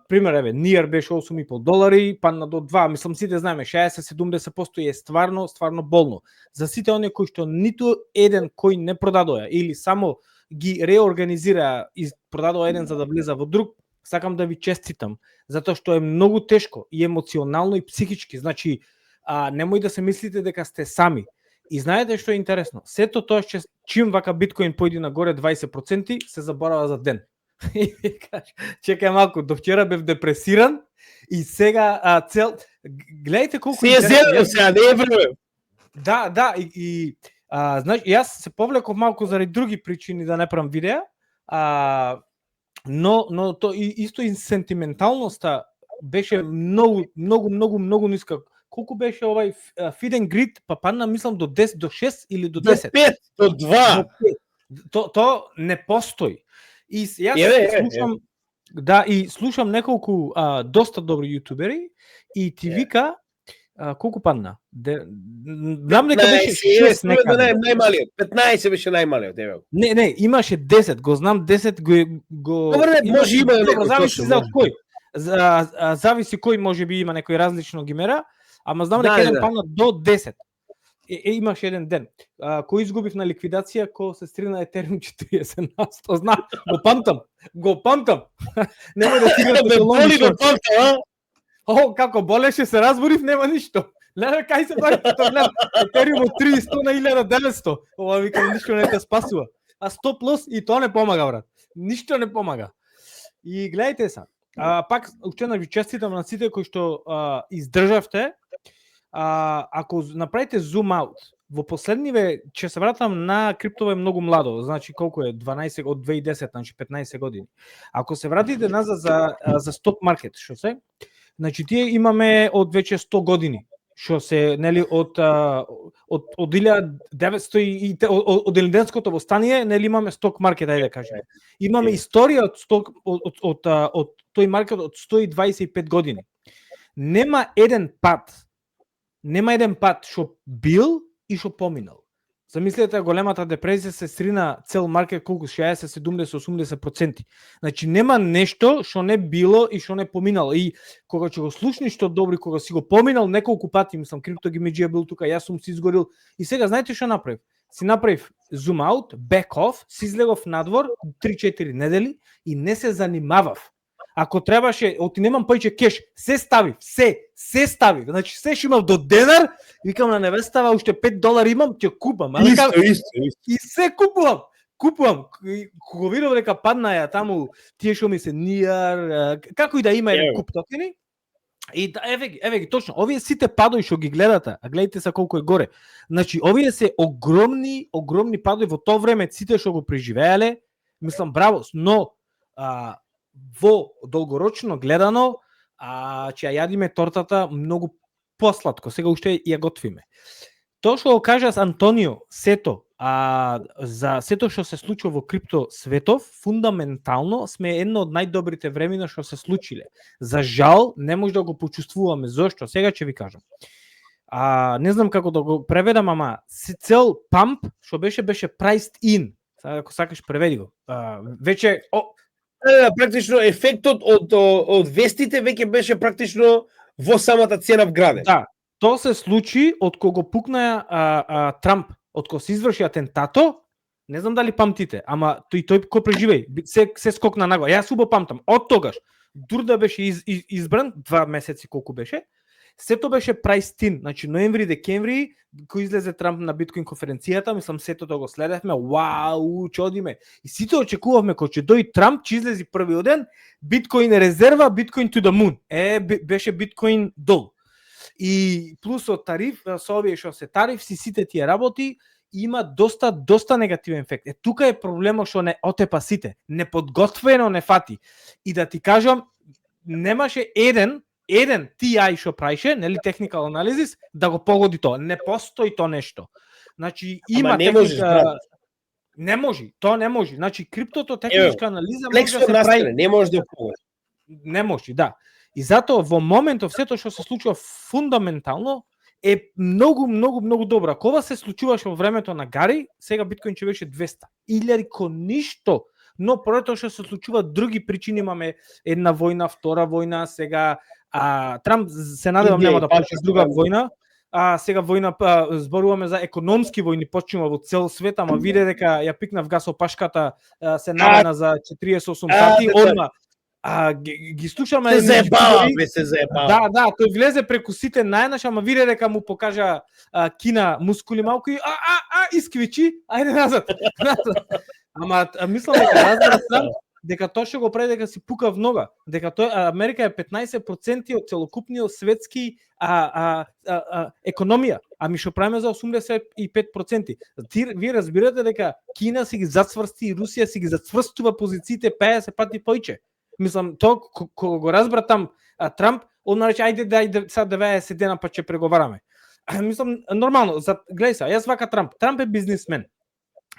Пример, еве, Ниер беше $8,5, падна до 2, мислам сите знаеме, 60-70% е стварно болно. За сите оние кои што ниту еден кој не продадоа или само ги реорганизира и продадоа еден за да влезе во друг, сакам да ви честитам, затоа што е многу тешко и емоционално и психички. Значи, немој да се мислите дека сте сами. И знаете што е интересно? Сето тоа што чим вака биткоин појде нагоре 20%, се заборава за ден. Чекај малку, до вчера бев депресиран и сега гледајте колку се зелено сега, не е време. Да, значи јас се повлеков малку заради други причини да не правам видеа, но то исто и сентименталноста беше многу ниска. Колку беше овај feed and greed, па падна мислам до 10, до 6 или до 10. До 5, до 2. То не постои. И јас слушам, да, и слушам неколку доста добри јутубери и ти вика колку падна? Знам дека беше 6 некаде. Најмалиот, 15 беше најмалиот, еве. Не, имаше 10, го знам 10 го. Добре, може има некој зависи за кој. Зависи кој можеби има некој различно ги мера, ама знам дека еден падна до 10. Имаше еден ден кој изгубив на ликвидација, кој се стрина Етериум 40%. Знам, го памтам. Нема да стигнам до лонди. Како болеше, се разборив, нема ништо. Леле, кај се бари тоа гледам. Етериум од 300 на 1900. Ова викам, ништо не те спасува. А 100 плюс и тоа не помага, брат. Ништо не помага. И гледајте се. Пак уште ви честитам на сите кои што издржавте. Ако направите zoom out, во последниве, ќе се вратам на криптове многу младо, значи колку е 12 од 2010, значи 15 години. Ако се вратите назад за сток маркет, што се? Значи тие имаме од веќе 100 години, што се нели од 1900 и од Елинденското востание, нели имаме сток маркет, ајде да кажеме. Имаме историја од тој маркет од 125 години. Нема еден пат што бил и што поминал. Замислете, големата депресија се срина цел маркет колку 60, 70, 80%. Значи нема нешто што не било и што не поминало. И кога ќе го слушниш што добри, кога си го поминал неколку пати, мислам, CryptoGimidžија бил тука, јас сум си изгорил и сега знаете што направив? Си направив zoom out, back off, си излегов надвор 3-4 недели и не се занимавав. Ако требаше, немам повеќе кеш, се ставив. Значи се што имав до денар, викам на невестава, уште $5 имам, ќе купам. Исто. И се купувам. Кога видов дека падна ја таму, тие што ми се Ниер, како и да има еден куп токени. И еве ги, точно, овие сите падови што ги гледате, а гледайте се колку е горе. Значи, овие се огромни падови во тоа време, сите што го преживеале, мислам, браво, но во долгорочно гледано, ќе ја јадиме тортата многу посладко. Сега уште ја готвиме. Тоа што го кажа Антонио, сето, за сето што се случува во крипто светов, фундаментално сме едно од најдобрите времена што се случиле. За жал, не може да го почувствуваме. Зошто? Сега ќе ви кажам. Не знам како да го преведам, ама цел памп што беше priced in. Сега ако сакаш преведи го. Веќе практично ефектот од вестите веќе беше практично во самата цена вграден. Да, тоа се случи од кога пукна Трамп, од кога се изврши атентато. Не знам дали памтите, ама тој кој преживеј, се скокна наго. Јас убаво памтам. Од тогаш дур да беше избран 2 месеци колку беше, сето беше priced in, значи ноември, декември, кој излезе Трамп на биткоин конференцијата, мислам сето тоа го следевме, вау, чодиме. И сите очекувавме кога ќе дојде Трамп, ќе излези првиот ден, биткоин резерва, биткоин to the moon. Беше биткоин дол. И плюс од тариф, со овие што се тариф, сите тие работи, има доста негативен ефект. Тука е проблемот што не отепа сите, неподготвено не фати. И да ти кажам, немаше еден TI што праише, нели техникал анализис, да го погоди тоа. Не постои тоа нешто. Значи има техника. Не може, тоа не може. Значи криптото техничка анализа може да се прави. Не може да погоди. Не може, да. И затоа во моментов сето што се случува фундаментално е многу добро. Кога се случуваше во времето на Гари, сега биткоин ќе беше 200. Или ништо. Но прото што се случува други причини, имаме една војна, втора војна, сега Трамп се надевам нема да почне друга војна. Сега војна зборуваме за економски војни, почнува во цел свет, ама виде дека ја пикнав гасопашката, се навена за 48 сати, одма ги слушаме. Се заебава. Да, тој влезе преку сите најнаш, ама виде дека му покажа Кина мускули малку и исквичи, ајде назад. Ама мислам дека разбира Трамп дека тоа што го прави дека си пука в нога, дека Америка е 15% од целокупниот светски економија, ами што правиме за 85%. Вие разбирате дека Кина си ги зацврсти и Русија си ги зацврстува позициите 50 пати поиќе. Мислам, тоа кога го разбра там Трамп, он нарече ајде сега 90 дена па ќе преговараме. Мислам нормално, гледај се, јас вака Трамп е бизнисмен.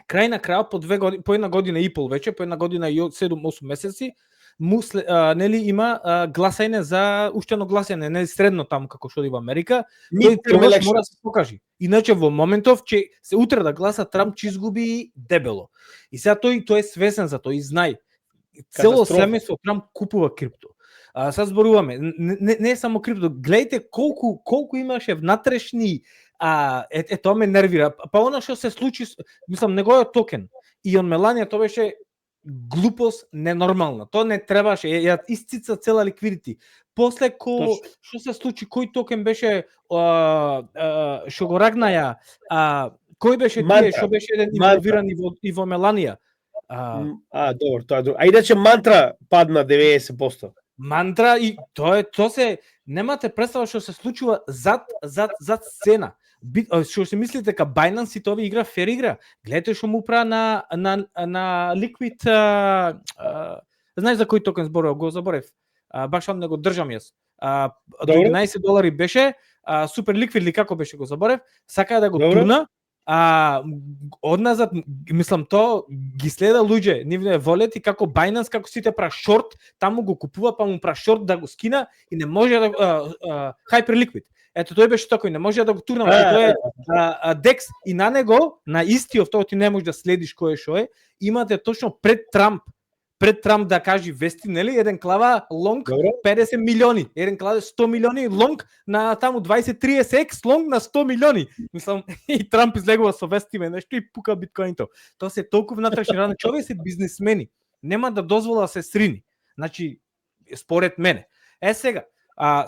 Крај на крајот по една година и пол вече, по една година и 7-8 месеци, нели има гласање за уштено гласање, не средно таму како што во Америка, тој мора да се покажи. Иначе во моментов че се утре да гласа Трамп ќе изгуби дебело. И сега тој е свесен за тоа и знај. Цело семејство Трамп купува крипто. Сега зборуваме, не е само крипто, гледајте колку имаше внатрешни тоа ме нервира. Па она што се случи, мислам, неговиот токен и он Меланија, тоа беше глупост ненормална. Тоа не требаше, ја исцица цела ликвидити. После што се случи, кој токен беше што го рагнаја, кој беше тие што беше еден инволвиран и во Меланија. Добро, тоа е друго. Иначе мантра падна 90%. Мантра и тоа се немате представа што се случува зад сцена. Што се мислите дека Binance и тоа игра фер игра? Гледате што му прави на Liquid, знаеш за кој токен зборува, го заборев. Баш он не го држам јас. До $11 беше, Super Liquid ли како беше, го заборев. Сака да го турна. Одназад, мислам, тоа ги следа луѓе, нивне волет и како Binance, како сите пра шорт, таму го купува, па му пра шорт да го скина и не може да Hyperliquid. Ето тој беше тој, не може да го турнам, тој е DEX и на него, на истиот, тоа ти не можеш да следиш кој е што е, имате точно пред Трамп да кажи вести, нели, еден клава лонг 50 милиони, еден клава 100 милиони лонг на таму 20-30x лонг на 100 милиони. Мислам, и Трамп излегува со вестиме нешто и пука биткоинто. Тоа се толку внатрешни рани, човек се бизнисмени, нема да дозвола да се срини. Значи, според мене. Сега,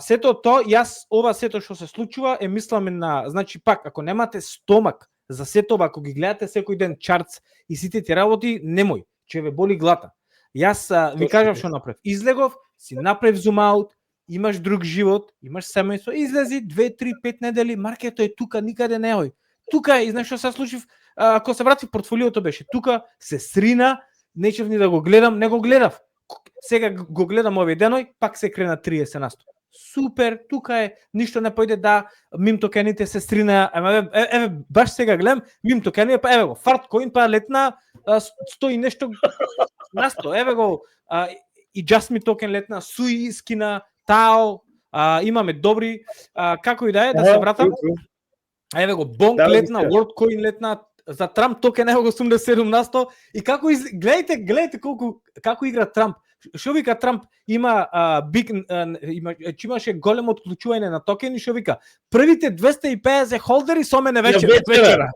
сето тоа, јас ова сето што се случува е мисламе на, значи пак, ако немате стомак за сето ова, ако ги гледате секој ден чартс и сите ти работи, немој, ќе ве боли глата. Јас ви кажав што направив. Излегов, си направив зум аут, имаш друг живот, имаш семејство, излези 2, 3, 5 недели, маркето е тука, никаде не ој. Тука е, знаеш што се случи, ако се врати портфолиото беше тука, се срина, нечев ни да го гледам, не го гледав. Сега го гледам овие деној, пак се крена 30%. супер, тука е, ништо не појде да мим токените се стрина, еве баш сега гледам, мим токени, па еве го, Fartcoin па летна 100 и нешто на 100, еве го, и Just Me токен летна, Sui скина, Tao, имаме добри, како и да е, да се вратам, еве го, Bonk летна, WorldCoin летна, за Трамп токен еве го 87%, и како гледайте како игра Трамп. Што вика Трамп, имаше големо отклучување на токени, што вика, првите 250 холдери со мене вечера.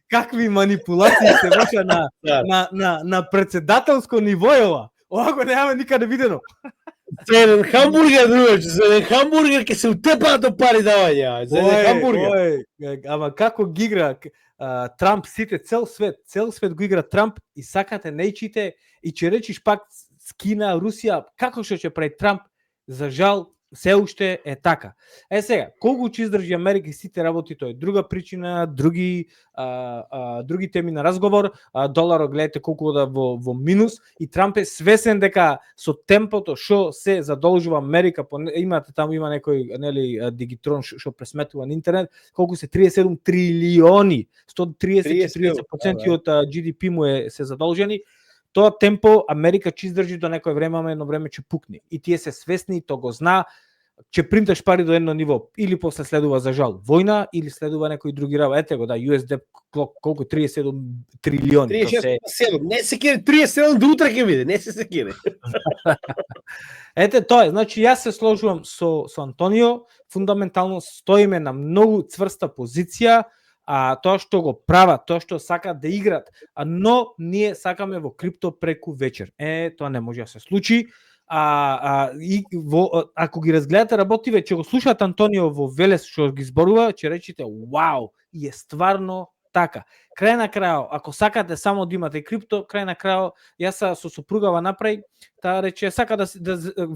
Какви манипулации се врша на председателско ниво ова. Ова го немаме никаде видено. За еден хамбургер, другаче, за еден хамбургер ќе се утепаат до пари давања. За еден хамбургер. Ама како ги игра Трамп, сите, цел свет го игра Трамп и сакате нејчите и че речиш пак скина Русија, како што ќе прави Трамп, за жал, се уште е така. Сега, колку ќе издржи Америка и сите работи, тоа е друга причина, други теми на разговор, доларот гледате колку да во минус и Трамп е свесен дека со темпото што се задолжува Америка, имате таму има некој Дигитрон што пресметува на интернет, колку се 37 трилиони, 130-40% од GDP му се задолжени. Тоа темпо Америка ќе издржи до некој време, едно време ќе пукне. И тие се свесни, то го зна, ќе принташ пари до едно ниво, или после следува за жал војна, или следува некои други работи. Ете го, да, USD колку 37 трилиони. 37, не се кире 37 до утре ќе биде, не се кире. Ете тоа е, значи јас се сложувам со Антонио, фундаментално стоиме на многу цврста позиција, тоа што го прават, тоа што сакаат да играт, но ние сакаме во крипто преку вечер. Тоа не може да се случи. Ако ги разгледате работиве, че го слушаат Антонио во Велес што ги зборува, ќе речите вау, и е стварно така. Крај на крајот, ако сакате само да имате крипто, крај на крајот, јас со сопругава направи, таа рече сака да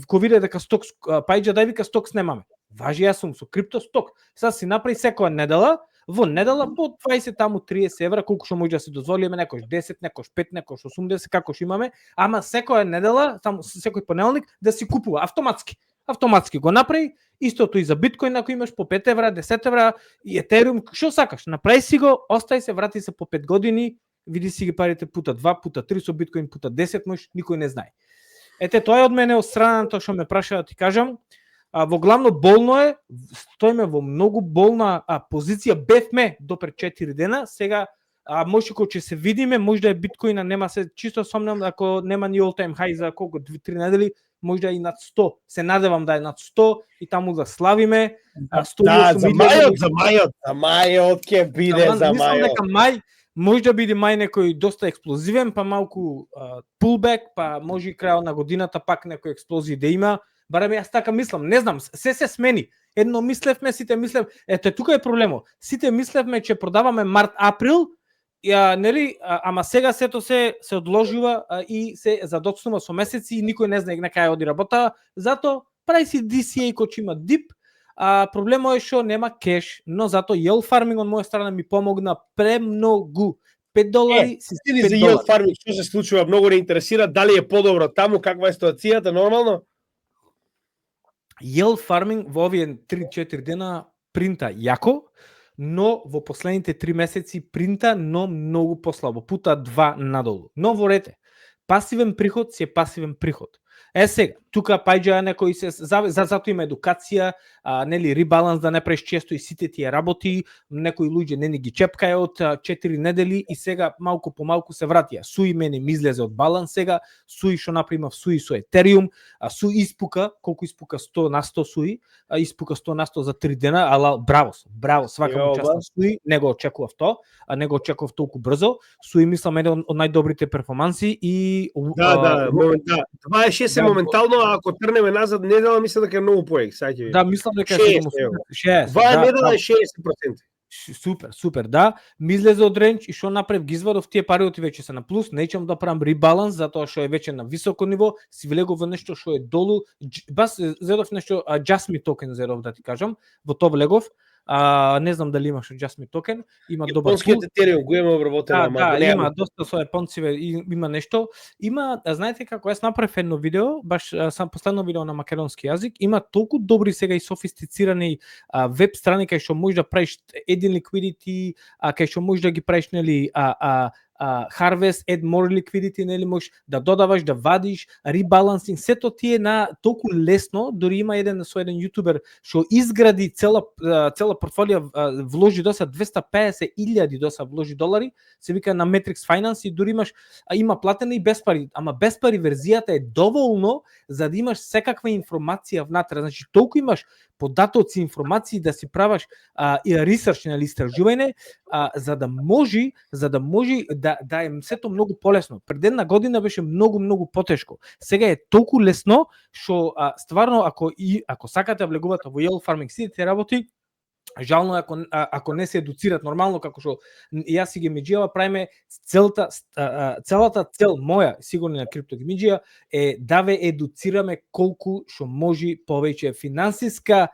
го види дека сток пајџа дај вика сток снимаме. Важи, јас сум со крипто сток. Сега си направи секоја недела, во недела по 20 таму 30 евра, колку што може да се дозволиме, некош 10, некош 5, некош 80, како што имаме, ама секоја недела, таму секој понеделник да си купува автоматски го направи, истото и за биткоин, ако имаш по 5 евра, 10 евра и етериум, што сакаш, направи си го, остај се, врати се по 5 години, види си ги парите пута 2, пута 3 со биткоин, пута 10, може никој не знае. Ете, тоа е од мене од страна тоа што ме праша да ти кажам. Во главно болно е, стоиме во многу болно позиција, бевме до пред 4 дена, сега може кога ќе се видиме, може да е биткоина, нема се, чисто сомнам, ако нема ни all time high за колку 2-3 недели, може да е и над 100, се надевам да е над 100 и таму да славиме. Да, за мајот ќе биде за мајот. Мислам дека мај, може да биде мај некој доста експлозивен, па малку pullback, па може и крајот на годината пак некој експлозија да има. Барем јас така мислам, не знам, се смени. Едно мислевме, сите мислев, ете тука е проблемот. Сите мислевме че продаваме март-април, нели, ама сега сето се одложува и се задоцнува со месеци и никој не знае на кај оди работа. Зато прави си DCA кој има дип. Проблемот е што нема кеш, но зато yield farming од моја страна ми помогна премногу. $5 си $5. За yield farming што се случува, многу не интересира, дали е подобро таму, каква е ситуацијата нормално? Yield farming во овие 3-4 дена принта јако, но во последните 3 месеци принта, но многу послабо, пута 2 надолу. Но во рете, пасивен приход си е пасивен приход. Сега, тука пајџа некои се зато има едукација, нели ребаланс да не правиш често и сите тие работи, некои луѓе не ни ги чепкаја од 4 недели и сега малку по малку се вратија. Суи мене ми излезе од баланс сега, Суи што например Суи со етериум, Суи испука, колку испука 100 на 100 Суи, испука 100 на 100 за 3 дена, ала браво, свака му част на Суи, не го очекував тоа, не го очекував толку брзо. Суи мислам еден од најдобрите перформанси и 26 моментално, ако трнеме назад недела, мислам дека е многу поек, саќе. Да, мислам дека е 60. Ваа недела е 60%. Супер, да. Ми излезе од ренч и што направив, ги извадов тие пари веќе се на плюс, неќам да правам ребаланс затоа што е веќе на високо ниво, си влегов во нешто што е долу, бас зедов нешто Just Me токен зедов да ти кажам, во тоа влегов. не знам дали имаш Just Me токен, има добар Јапонскиот тул. Ethereum го има обработено, ама го немам. Има доста со јапонциве, има нешто. Има, знаете како јас направив едно видео, баш сам последно видео на македонски јазик, има толку добри сега и софистицирани веб страни кај што можеш да правиш един liquidity, кај што можеш да ги правиш нели harvest, add more liquidity, нели можеш да додаваш, да вадиш, ребалансинг, сето ти е на толку лесно, дори има еден јутубер што изгради цела портфолија, вложи доса 250,000 доса вложи долари, се вика на Matrix Finance и дури има платена и без пари, ама без пари верзијата е доволно за да имаш секаква информација внатре, значи толку имаш податоци, информации да си правиш и ресерч, нели истражување, за да може да е сето многу полесно. Пред една година беше многу потешко. Сега е толку лесно што стварно ако сакате влегувате во Yellow Farming сидите работи, жално ако не се едуцират нормално како што јас си ги меѓијава, правиме целата цел моја, сигурно на Крипто Гимиџија, е да ве едуцираме колку што може повеќе финансиска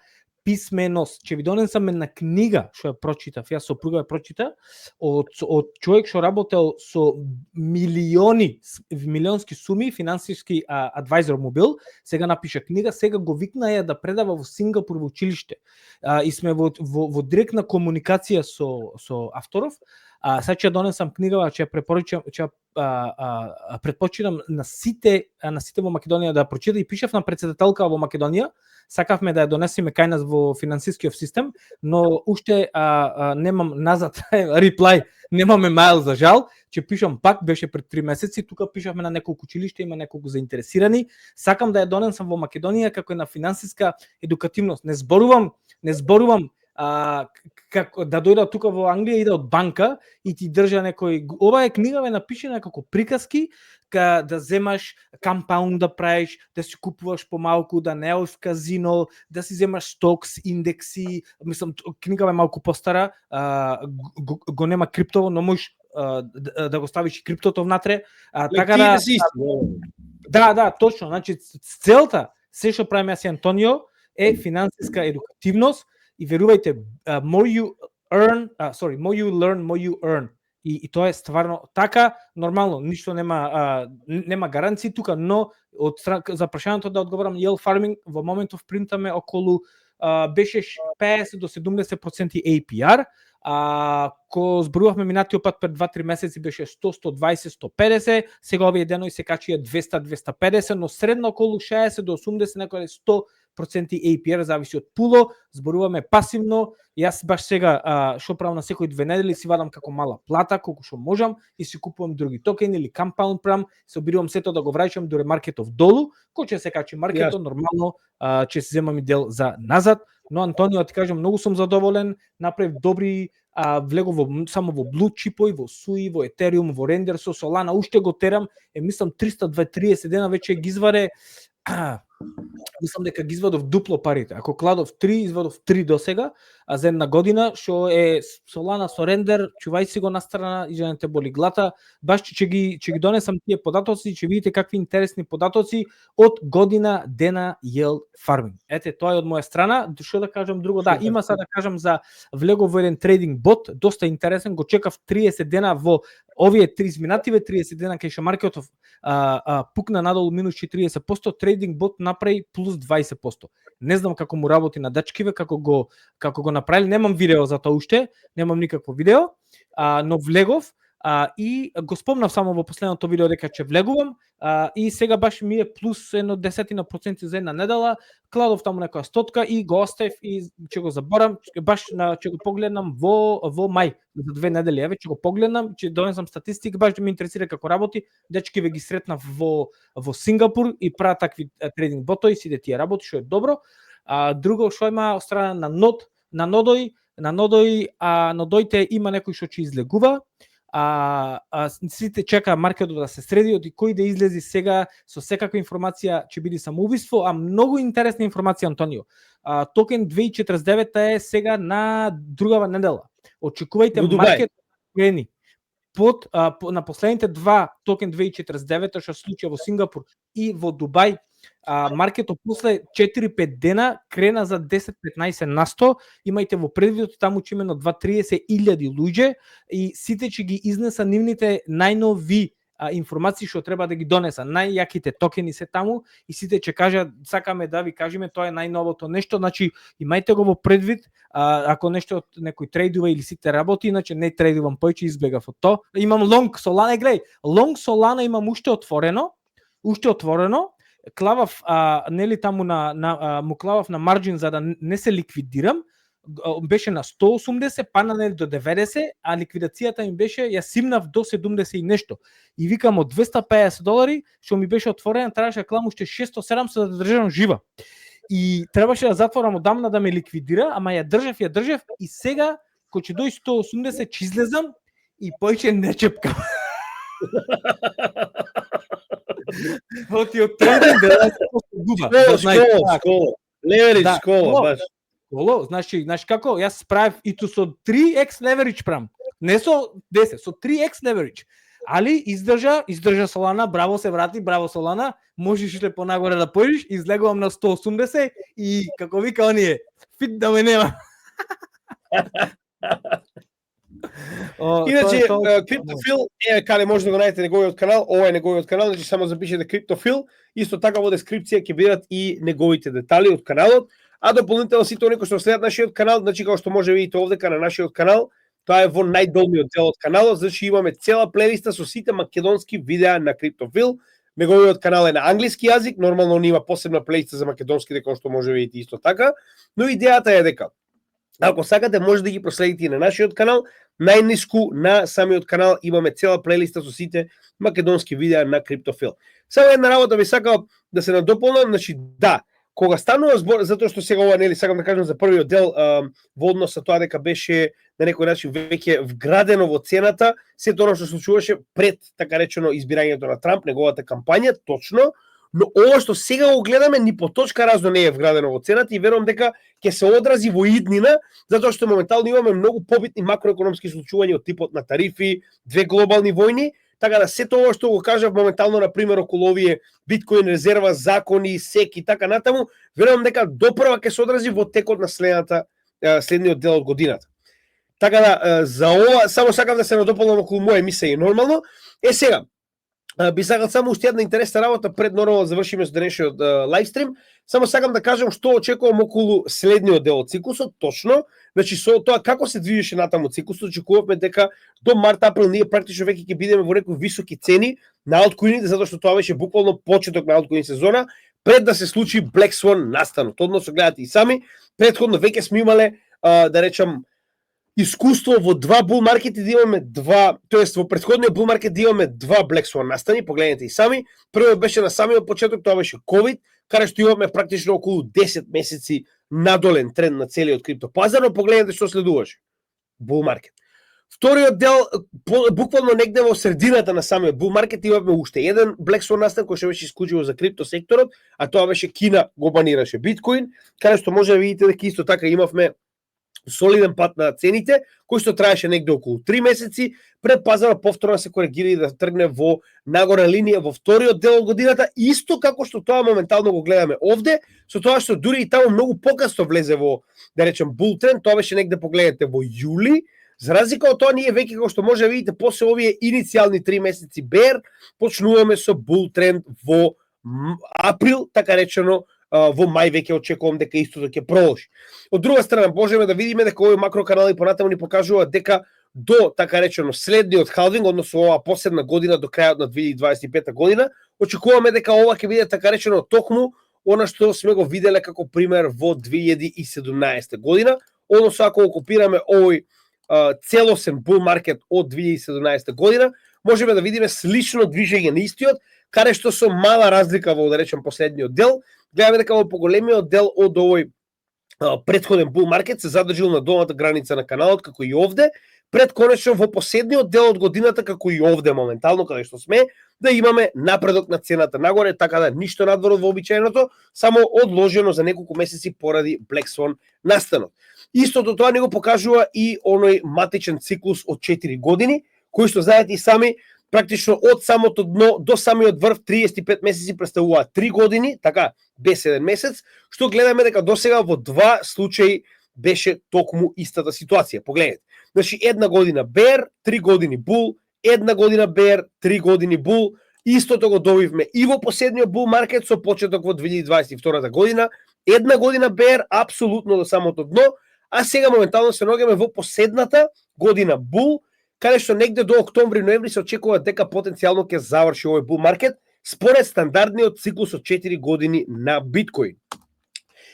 писменост. Ќе ви донесам една книга што ја прочитав, јас сопруга ја прочита од човек што работел со милионски суми, финансиски адвајзор му бил, сега напиша книга, сега го викна ја да предава во Сингапур во училиште. И сме во директна комуникација со авторов. Сега ќе донесам книгава, ќе ја препорачам, ќе предпочитам на сите во Македонија да прочита, и пишав на претседателка во Македонија. Сакавме да ја донесеме кај нас во финансискиот систем, но уште немам назад реплај, немаме майл за жал, ќе пишам пак, беше пред 3 месеци, тука пишавме на неколку училишта, има неколку заинтересирани. Сакам да ја донесам во Македонија како на финансиска едукативност. Не зборувам како да дојда тука во Англија, иде од банка и ти држа некој. Ова е книга напишена како приказки, да земаш кампаунд да правиш, да си купуваш помалку, да не одиш в казино, да си земаш стокс, индекси. Мислам, книгава е малку постара, го нема криптово, но можеш да го ставиш и криптото внатре. Така да, точно. Значи целта, се што правиме јас и Антонио, е финансиска едукативност. И верувајте, more you learn, more you earn. И тоа е стварно така, нормално, ништо нема гаранции тука, но за прашањето да одговорам, Yellow Farming во моментов принтаме околу беше 50 до 70% APR, ко зборувавме минатиот пат пред 2-3 месеци беше 100, 120, 150, сега овие денови се качија 200, 250, но средно околу 60 до 80, некој 100% APR, зависи од пуло, зборуваме пасивно. Јас баш сега што правам на секој 2 недели, си вадам како мала плата, колку што можам, и си купувам други токени или compound правам, се обидувам сето да го враќам до маркетов долу, кој ќе се качи маркетот, нормално ќе се земам и дел за назад. Но Антонио, ти кажам, многу сум задоволен, направив добри, влегов само во Blue чипови, во SUI, во Ethereum, во Render, со Solana, уште го терам, мислам 320-30 дена веќе ги изваде, мислам дека ги извадов дупло парите. Ако кладов 3, извадов 3 до сега, а за една година, што е Solana со Render, чувај си го на страна, и женете боли глата, баш ќе ги донесам тие податоци, ќе видите какви интересни податоци од година дена Yellow Farming. Ете, тоа е од моја страна. Што да кажам друго? Да, има сега да кажам за влегов во еден трейдинг бот, доста интересен, го чекав 30 дена во овие 3 минативе, 30 дена кај што маркетов пукна надолу минус 40%, трейдинг бот направи плюс 20%. Не знам како му работи на дачкиве, како го направили, немам видео за тоа уште, немам никакво видео, но влегов и го спомнав само во последното видео дека ќе влегувам, и сега баш ми е плюс 0,1% за една недела, кладов таму некоја стотка и го оставив и ќе го заборам, баш ќе го погледнам во мај, за 2 недели, еве ќе го погледнам, ќе донесам статистика, баш да ме интересира како работи, дечки ве ги сретнав во Сингапур и прават такви трейдинг ботови, сите тие работи, што е добро. Друго што има од страна на нодоите има некој што ќе излегува. Сите чека маркетот да се среди, од кој да излези сега со секаква информација ќе биде самоубиство, а многу интересна информација, Антонио. Токен 2049 е сега на другава недела. Очекувајте маркет крени на последните 2 токен 2049 што се случи во Сингапур и во Дубај, маркетот после 4-5 дена крена за 10-15 на 100, имајте во предвид таму че имено 2-30,000 луѓе и сите ќе ги изнеса нивните најнови информации што треба да ги донеса. Најјаките токени се таму и сите ќе кажат сакаме да ви кажеме тоа е најновото нешто, значи имајте го во предвид, ако нешто некој трейдува или сите работи, иначе не трейдувам повеќе, избегав од тоа. Имам лонг Solana, гледај, лонг Solana имам уште отворено, клавав нели таму му клавав на марџин за да не се ликвидирам, беше на 180, пана нели до 90, а ликвидацијата ми беше, ја симнав до 70 и нешто. И викам од $250 што ми беше отворено, требаше да клам уште 600-700 за да држам жива. И требаше да затворам одамна да ме ликвидира, ама ја држав и сега кога ќе дојде 180 ќе излезам и појќе не чепкам. Оти од трейдинг да се губа. Школа. Леверидж школа, баш. Школа, значи како? Јас правев и ту со 3x leverage прам. Не со 10, со 3x leverage. Али издржа Solana, браво се врати, браво Solana, можеш ле понагоре да појдеш, излегувам на 180 и како вика оние, фит да ме нема. Иначе, CryptoPhil е каде може да го најдете неговиот канал, ова е неговиот канал, значи само запишете CryptoPhil, исто така во дескрипција ќе бидат и неговите детали од каналот, а дополнително сите оние кои што следат нашиот канал, значи како што може видите овдека на нашиот канал, тоа е во најдолниот дел од каналот, значи имаме цела плейлиста со сите македонски видеа на CryptoPhil. Неговиот канал е на англиски јазик, нормално он има посебна плейлиста за македонските, како што може видите исто така, но идејата е дека ако сакате може да ги проследите и на нашиот канал, најниску на самиот канал имаме цела плейлиста со сите македонски видеа на CryptoPhil. Само една работа би сакал да се надополнам, значи да, кога станува збор, затоа што сега ова нели сакам да кажам за првиот дел во однос со тоа дека беше на некој начин веќе вградено во цената сето она што случуваше пред така речено избирањето на Трамп, неговата кампања, точно, но ова што сега го гледаме ни по точка разно не е вградено во цената и верувам дека ќе се одрази во иднина, затоа што моментално имаме многу побитни макроекономски случувања од типот на тарифи, две глобални војни, така да сето ова што го кажав моментално на пример околу овие биткоин резерва, закони, сек и така натаму, верувам дека допрва ќе се одрази во текот на следниот дел од годината. Така да за ова само сакам да се надополнам околу моја емисија и нормално. Сега би сакал само уште една интересна работа пред нормално да завршиме со денешниот лайвстрим. Само сакам да кажам што очекувам околу следниот дел од циклусот, точно. Значи со тоа како се движеше натаму циклусот, очекувавме дека до март-април ние практично веќе ќе бидеме во некои високи цени на алткоините, затоа што тоа беше буквално почеток на алткоин сезона, пред да се случи Black Swan настанот. Односно гледате и сами, претходно веќе сме имале да речам искуство во два бул маркети да имаме во претходниот бул маркет да имаме два Black Swan настани, погледнете и сами. Првиот беше на самиот почеток, тоа беше COVID, каде што имаме практично околу 10 месеци надолен тренд на целиот криптопазар, но погледнете што следуваше. Бул маркет. Вториот дел, буквално негде во средината на самиот бул маркет, имаме уште еден Black Swan настан кој што беше исклучиво за крипто секторот, а тоа беше Кина го банираше биткоин, каде што може да видите дека исто така имавме солиден пат на цените, кој што траеше негде околу 3 месеци, пред пазарот повторно се коригира и да тргне во нагорна линија во вториот дел од годината, исто како што тоа моментално го гледаме овде, со тоа што дури и таму многу покасно влезе во, да речем, бул тренд, тоа беше негде погледнете во јули, за разлика од тоа ние веќе како што може да видите после овие иницијални 3 месеци бер, почнуваме со бул тренд во април, така речено, во мај веќе очекувам дека истото ќе продолжи. Од друга страна, можеме да видиме дека овој макроканали понатаму ни покажуваат дека до, така речено, следниот халвинг, односно оваа последна година до крајот на 2025 година, очекуваме дека ова ќе биде, така речено, токму она што сме го виделе како пример во 2017 година, односно ако окупираме овој целосен бул маркет од 2017 година, можеме да видиме слично движење на истиот, каде што со мала разлика во, да речем, последниот дел, гледаме дека во поголемиот дел од овој претходен бул маркет се задржил на долната граница на каналот, како и овде, пред конечно во последниот дел од годината, како и овде моментално, каде што сме, да имаме напредок на цената нагоре, така да ништо надвор од вообичаеното, само одложено за неколку месеци поради Black Swan настанот. Истото тоа не го покажува и оној матичен циклус од 4 години, кој што знаете и сами, практично од самото дно до самиот врв 35 месеци представуваат 3 години, така, без 1 месец, што гледаме дека досега во 2 случаи беше токму истата ситуација. Погледнете. Значи, 1 година бер, 3 години бул, 1 година бер, 3 години бул, истото го добивме и во последниот бул маркет со почеток во 2022 година, 1 година бер, апсолутно до самото дно, а сега моментално се наоѓаме во последната година бул, каде што негде до октомври-ноември се очекува дека потенцијално ќе заврши овој бул маркет според стандардниот циклус од 4 години на биткоин.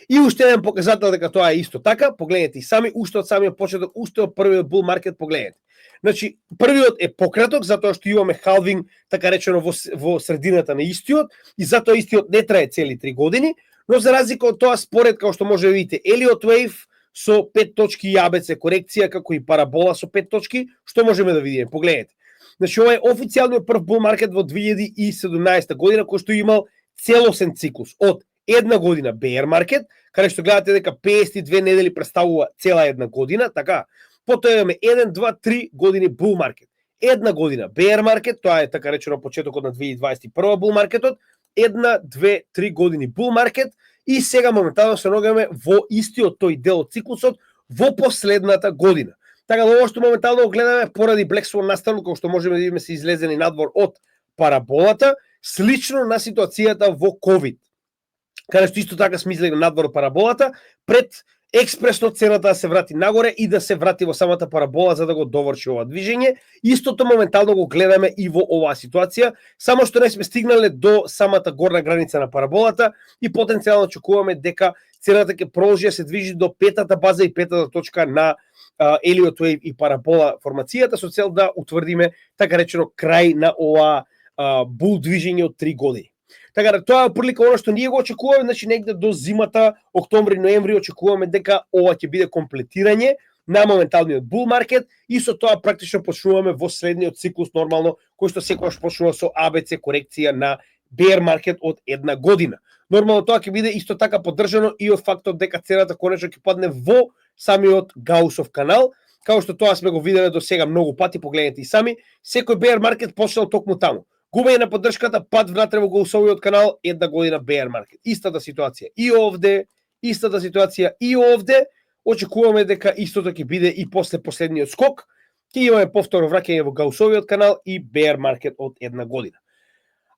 И уште еден показател дека тоа е исто така, погледнете и сами, уште од самиот почеток, уште од првиот бул маркет, погледнете. Значи, првиот е пократок, затоа што имаме халвинг, така речено, во средината на истиот, и затоа истиот не трае цели 3 години, но за разлика од тоа, според, како што може да видите, Elliott Wave со 5 точки и ABC корекција, како и парабола со 5 точки, што можеме да видиме? Погледнете. Значи, ова е официјалниот прв бул маркет во 2017 година, кој што имал целосен циклус од 1 година bear маркет, каде што гледате дека 52 недели представува цела една година, така. Потоа имаме 1, 2, 3 години bull маркет. 1 година bear маркет, тоа е така речено почетокот на 2021 bull маркетот, 1, 2, 3 години bull маркет и сега моментално се наоѓаме во истиот тој дел од циклусот во последната година. Така да ова што моментално гледаме поради Black Swan настанот, кој што можеме да видиме се излезени надвор од параболата, слично на ситуацијата во COVID. Каде што исто така сме излегли надвор од параболата, пред експресно цената да се врати нагоре и да се врати во самата парабола за да го доврши ова движење. Истото моментално го гледаме и во оваа ситуација, само што не сме стигнале до самата горна граница на параболата и потенцијално очекуваме дека цената ќе продолжи да се движи до петата база и петата точка на Elliott Wave и парабола формацијата со цел да утврдиме така речено крај на ова бул движење од 3 години. Така да тоа е прилика она што ние го очекуваме, значи негде до зимата, октомври-ноември очекуваме дека ова ќе биде комплетирање на моменталниот бул маркет и со тоа практично почнуваме во следниот циклус нормално, кој што секогаш почнува со ABC корекција на bear маркет од 1 година. Нормално тоа ќе биде исто така поддржано и од фактот дека цената конечно ќе падне во самиот Гаусов канал, како што тоа сме го виделе до сега многу пати, погледнете и сами, секој bear маркет почнал токму таму. Губење на поддршката, пад внатре во Гаусовиот канал, 1 година bear маркет. Истата ситуација и овде, истата ситуација и овде. Очекуваме дека истото ќе биде и после последниот скок. Ќе имаме повторно враќање во Гаусовиот канал и bear маркет од 1 година.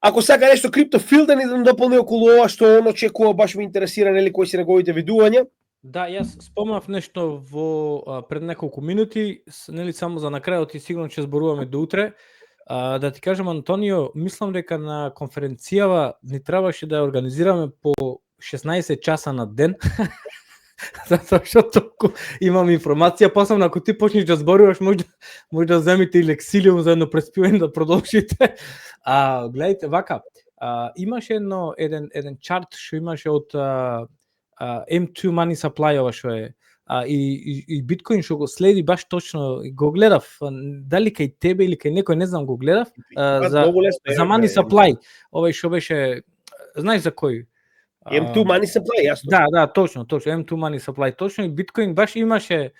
Ако сака нешто CryptoPhil да ни дополни околу ова што он очекува, баш ме интересира нели кои се неговите видувања. Да, јас спомнав нешто во пред неколку минути, нели само за на крајот и сигурно ќе зборуваме до утре. Да ти кажам, Антонио, мислам дека на конференцијава ни требаше да ја организираме по 16 часа на ден. Затоа што толку имам информација, посебно ако ти почнеш да зборуваш, може да земите и лексилиум за едно преспивање да продолжите. Гледайте, вака, имаше еден чарт што имаше од M2 Money Supply, ова што е, и биткоин што го следи баш точно, го гледав, дали кај тебе или кај некој, не знам, го гледав, за Money Supply, овој што беше, знаеш за кој? M2 Money Supply, јасно. Да, точно, M2 Money Supply, точно, и биткоин баш имаше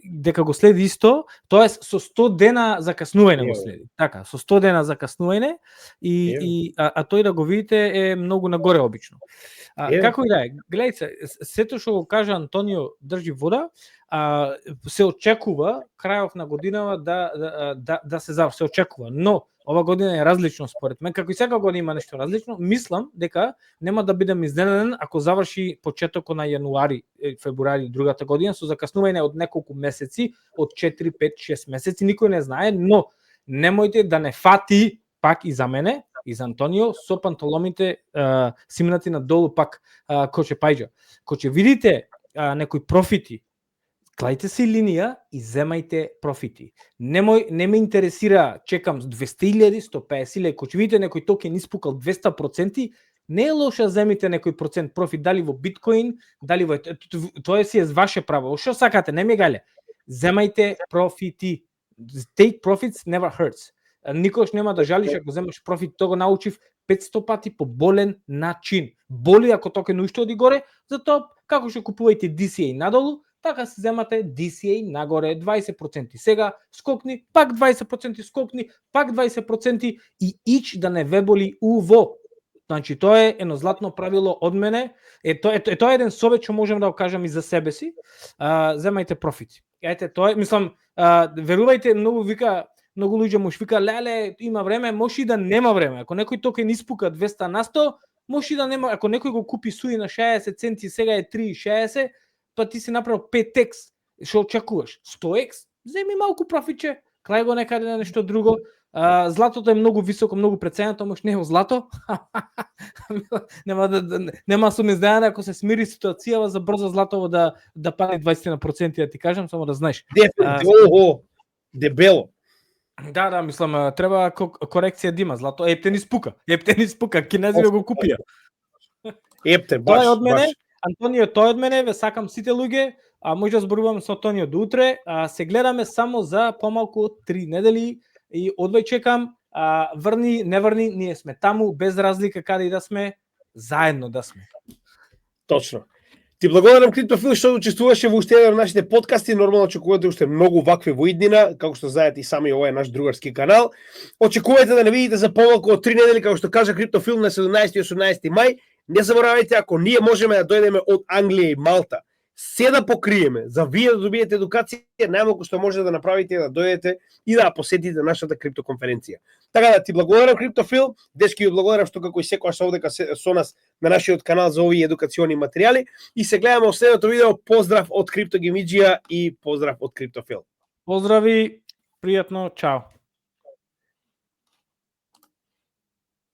дека го следи исто, тоест со 100 дена закаснување го следи. Така, со 100 дена закаснување и тој да го видите е многу нагоре обично. Како и да е, гледајте, сето што го кажа Антонио држи вода, се очекува крајов на годинава да се заврши, се очекува, но ова година е различно според мен, како и секоја година има нешто различно, мислам дека нема да бидам изненаден ако заврши почетокот на јануари, февруари другата година со закаснување од неколку месеци, од 4, 5, 6 месеци, никој не знае, но немојте да не фати пак и за мене, и за Антонио, со панталомите симнати надолу пак кој ќе пајџа. Кој ќе видите некои профити, клајте си линија и земајте профити. Не ме интересира, чекам 200.000, 150.000, кој ќе видите некој токен испукал 200%, не е лошо земите некој процент профит, дали во биткоин, дали во... Тоа си е ваше право. Што сакате, не ми гале. Земајте профити. Take profits never hurts. Никош нема да жалиш ако земаш профит, тоа го научив 500 пати по болен начин. Боли ако токен уште оди горе, затоа како што купувајте DCA надолу, така се земате DCA нагоре 20%. Сега скокни, пак 20% скокни, пак 20% и ич да не ве боли уво. Значи, тоа е едно златно правило од мене. Тоа е еден совет што можам да го кажам и за себе си. Земајте профити. Ете, тоа е, мислам, верувајте, многу луѓе му вика, леле, има време, може и да нема време. Ако некој токен испука 200 на 100, може и да нема. Ако некој го купи суи на 60 центи, сега е 3,60, па ти си направил 5x, што очекуваш? 100x? Земи малку профитче, крај го некаде на нешто друго. Златото е многу високо, многу преценето, може не е злато. Нема сум издадена ако се смири ситуацијава за брзо златово да падне 20%, да ти кажам, само да знаеш. Дебело. Да, мислам, треба корекција да има злато. Ептен испука, кинези го купија. Ептен, баш. Тоа е од мене, Антонио, тоа е од мене, ве сакам сите луѓе, може да зборувам со Антонио до утре, се гледаме само за помалку од 3 недели и одвај чекам, врни, не врни, ние сме таму, без разлика каде и да сме, заедно да сме. Точно. Ти благодарам, CryptoPhil, што учествуваше во уште еден од нашите подкасти. Нормално очекувате уште многу вакви во иднина, како што знаете и сами, ова е наш другарски канал. Очекувајте да не видите за помалку од 3 недели, како што кажа CryptoPhil, на 17 и 18 мај. Не заборавајте, ако ние можеме да дојдеме од Англија и Малта, се да покриеме, за вие да добиете едукација, најмалку што може да направите да дојдете и да посетите нашата криптоконференција. Така да ти благодарам, CryptoPhil, дечки ви благодарам што како и секојаш овдека со нас на нашиот канал за овие едукациони материјали и се гледаме во следното видео. Поздрав од CryptoGamidžија и поздрав од CryptoPhil. Поздрави, пријатно, чао.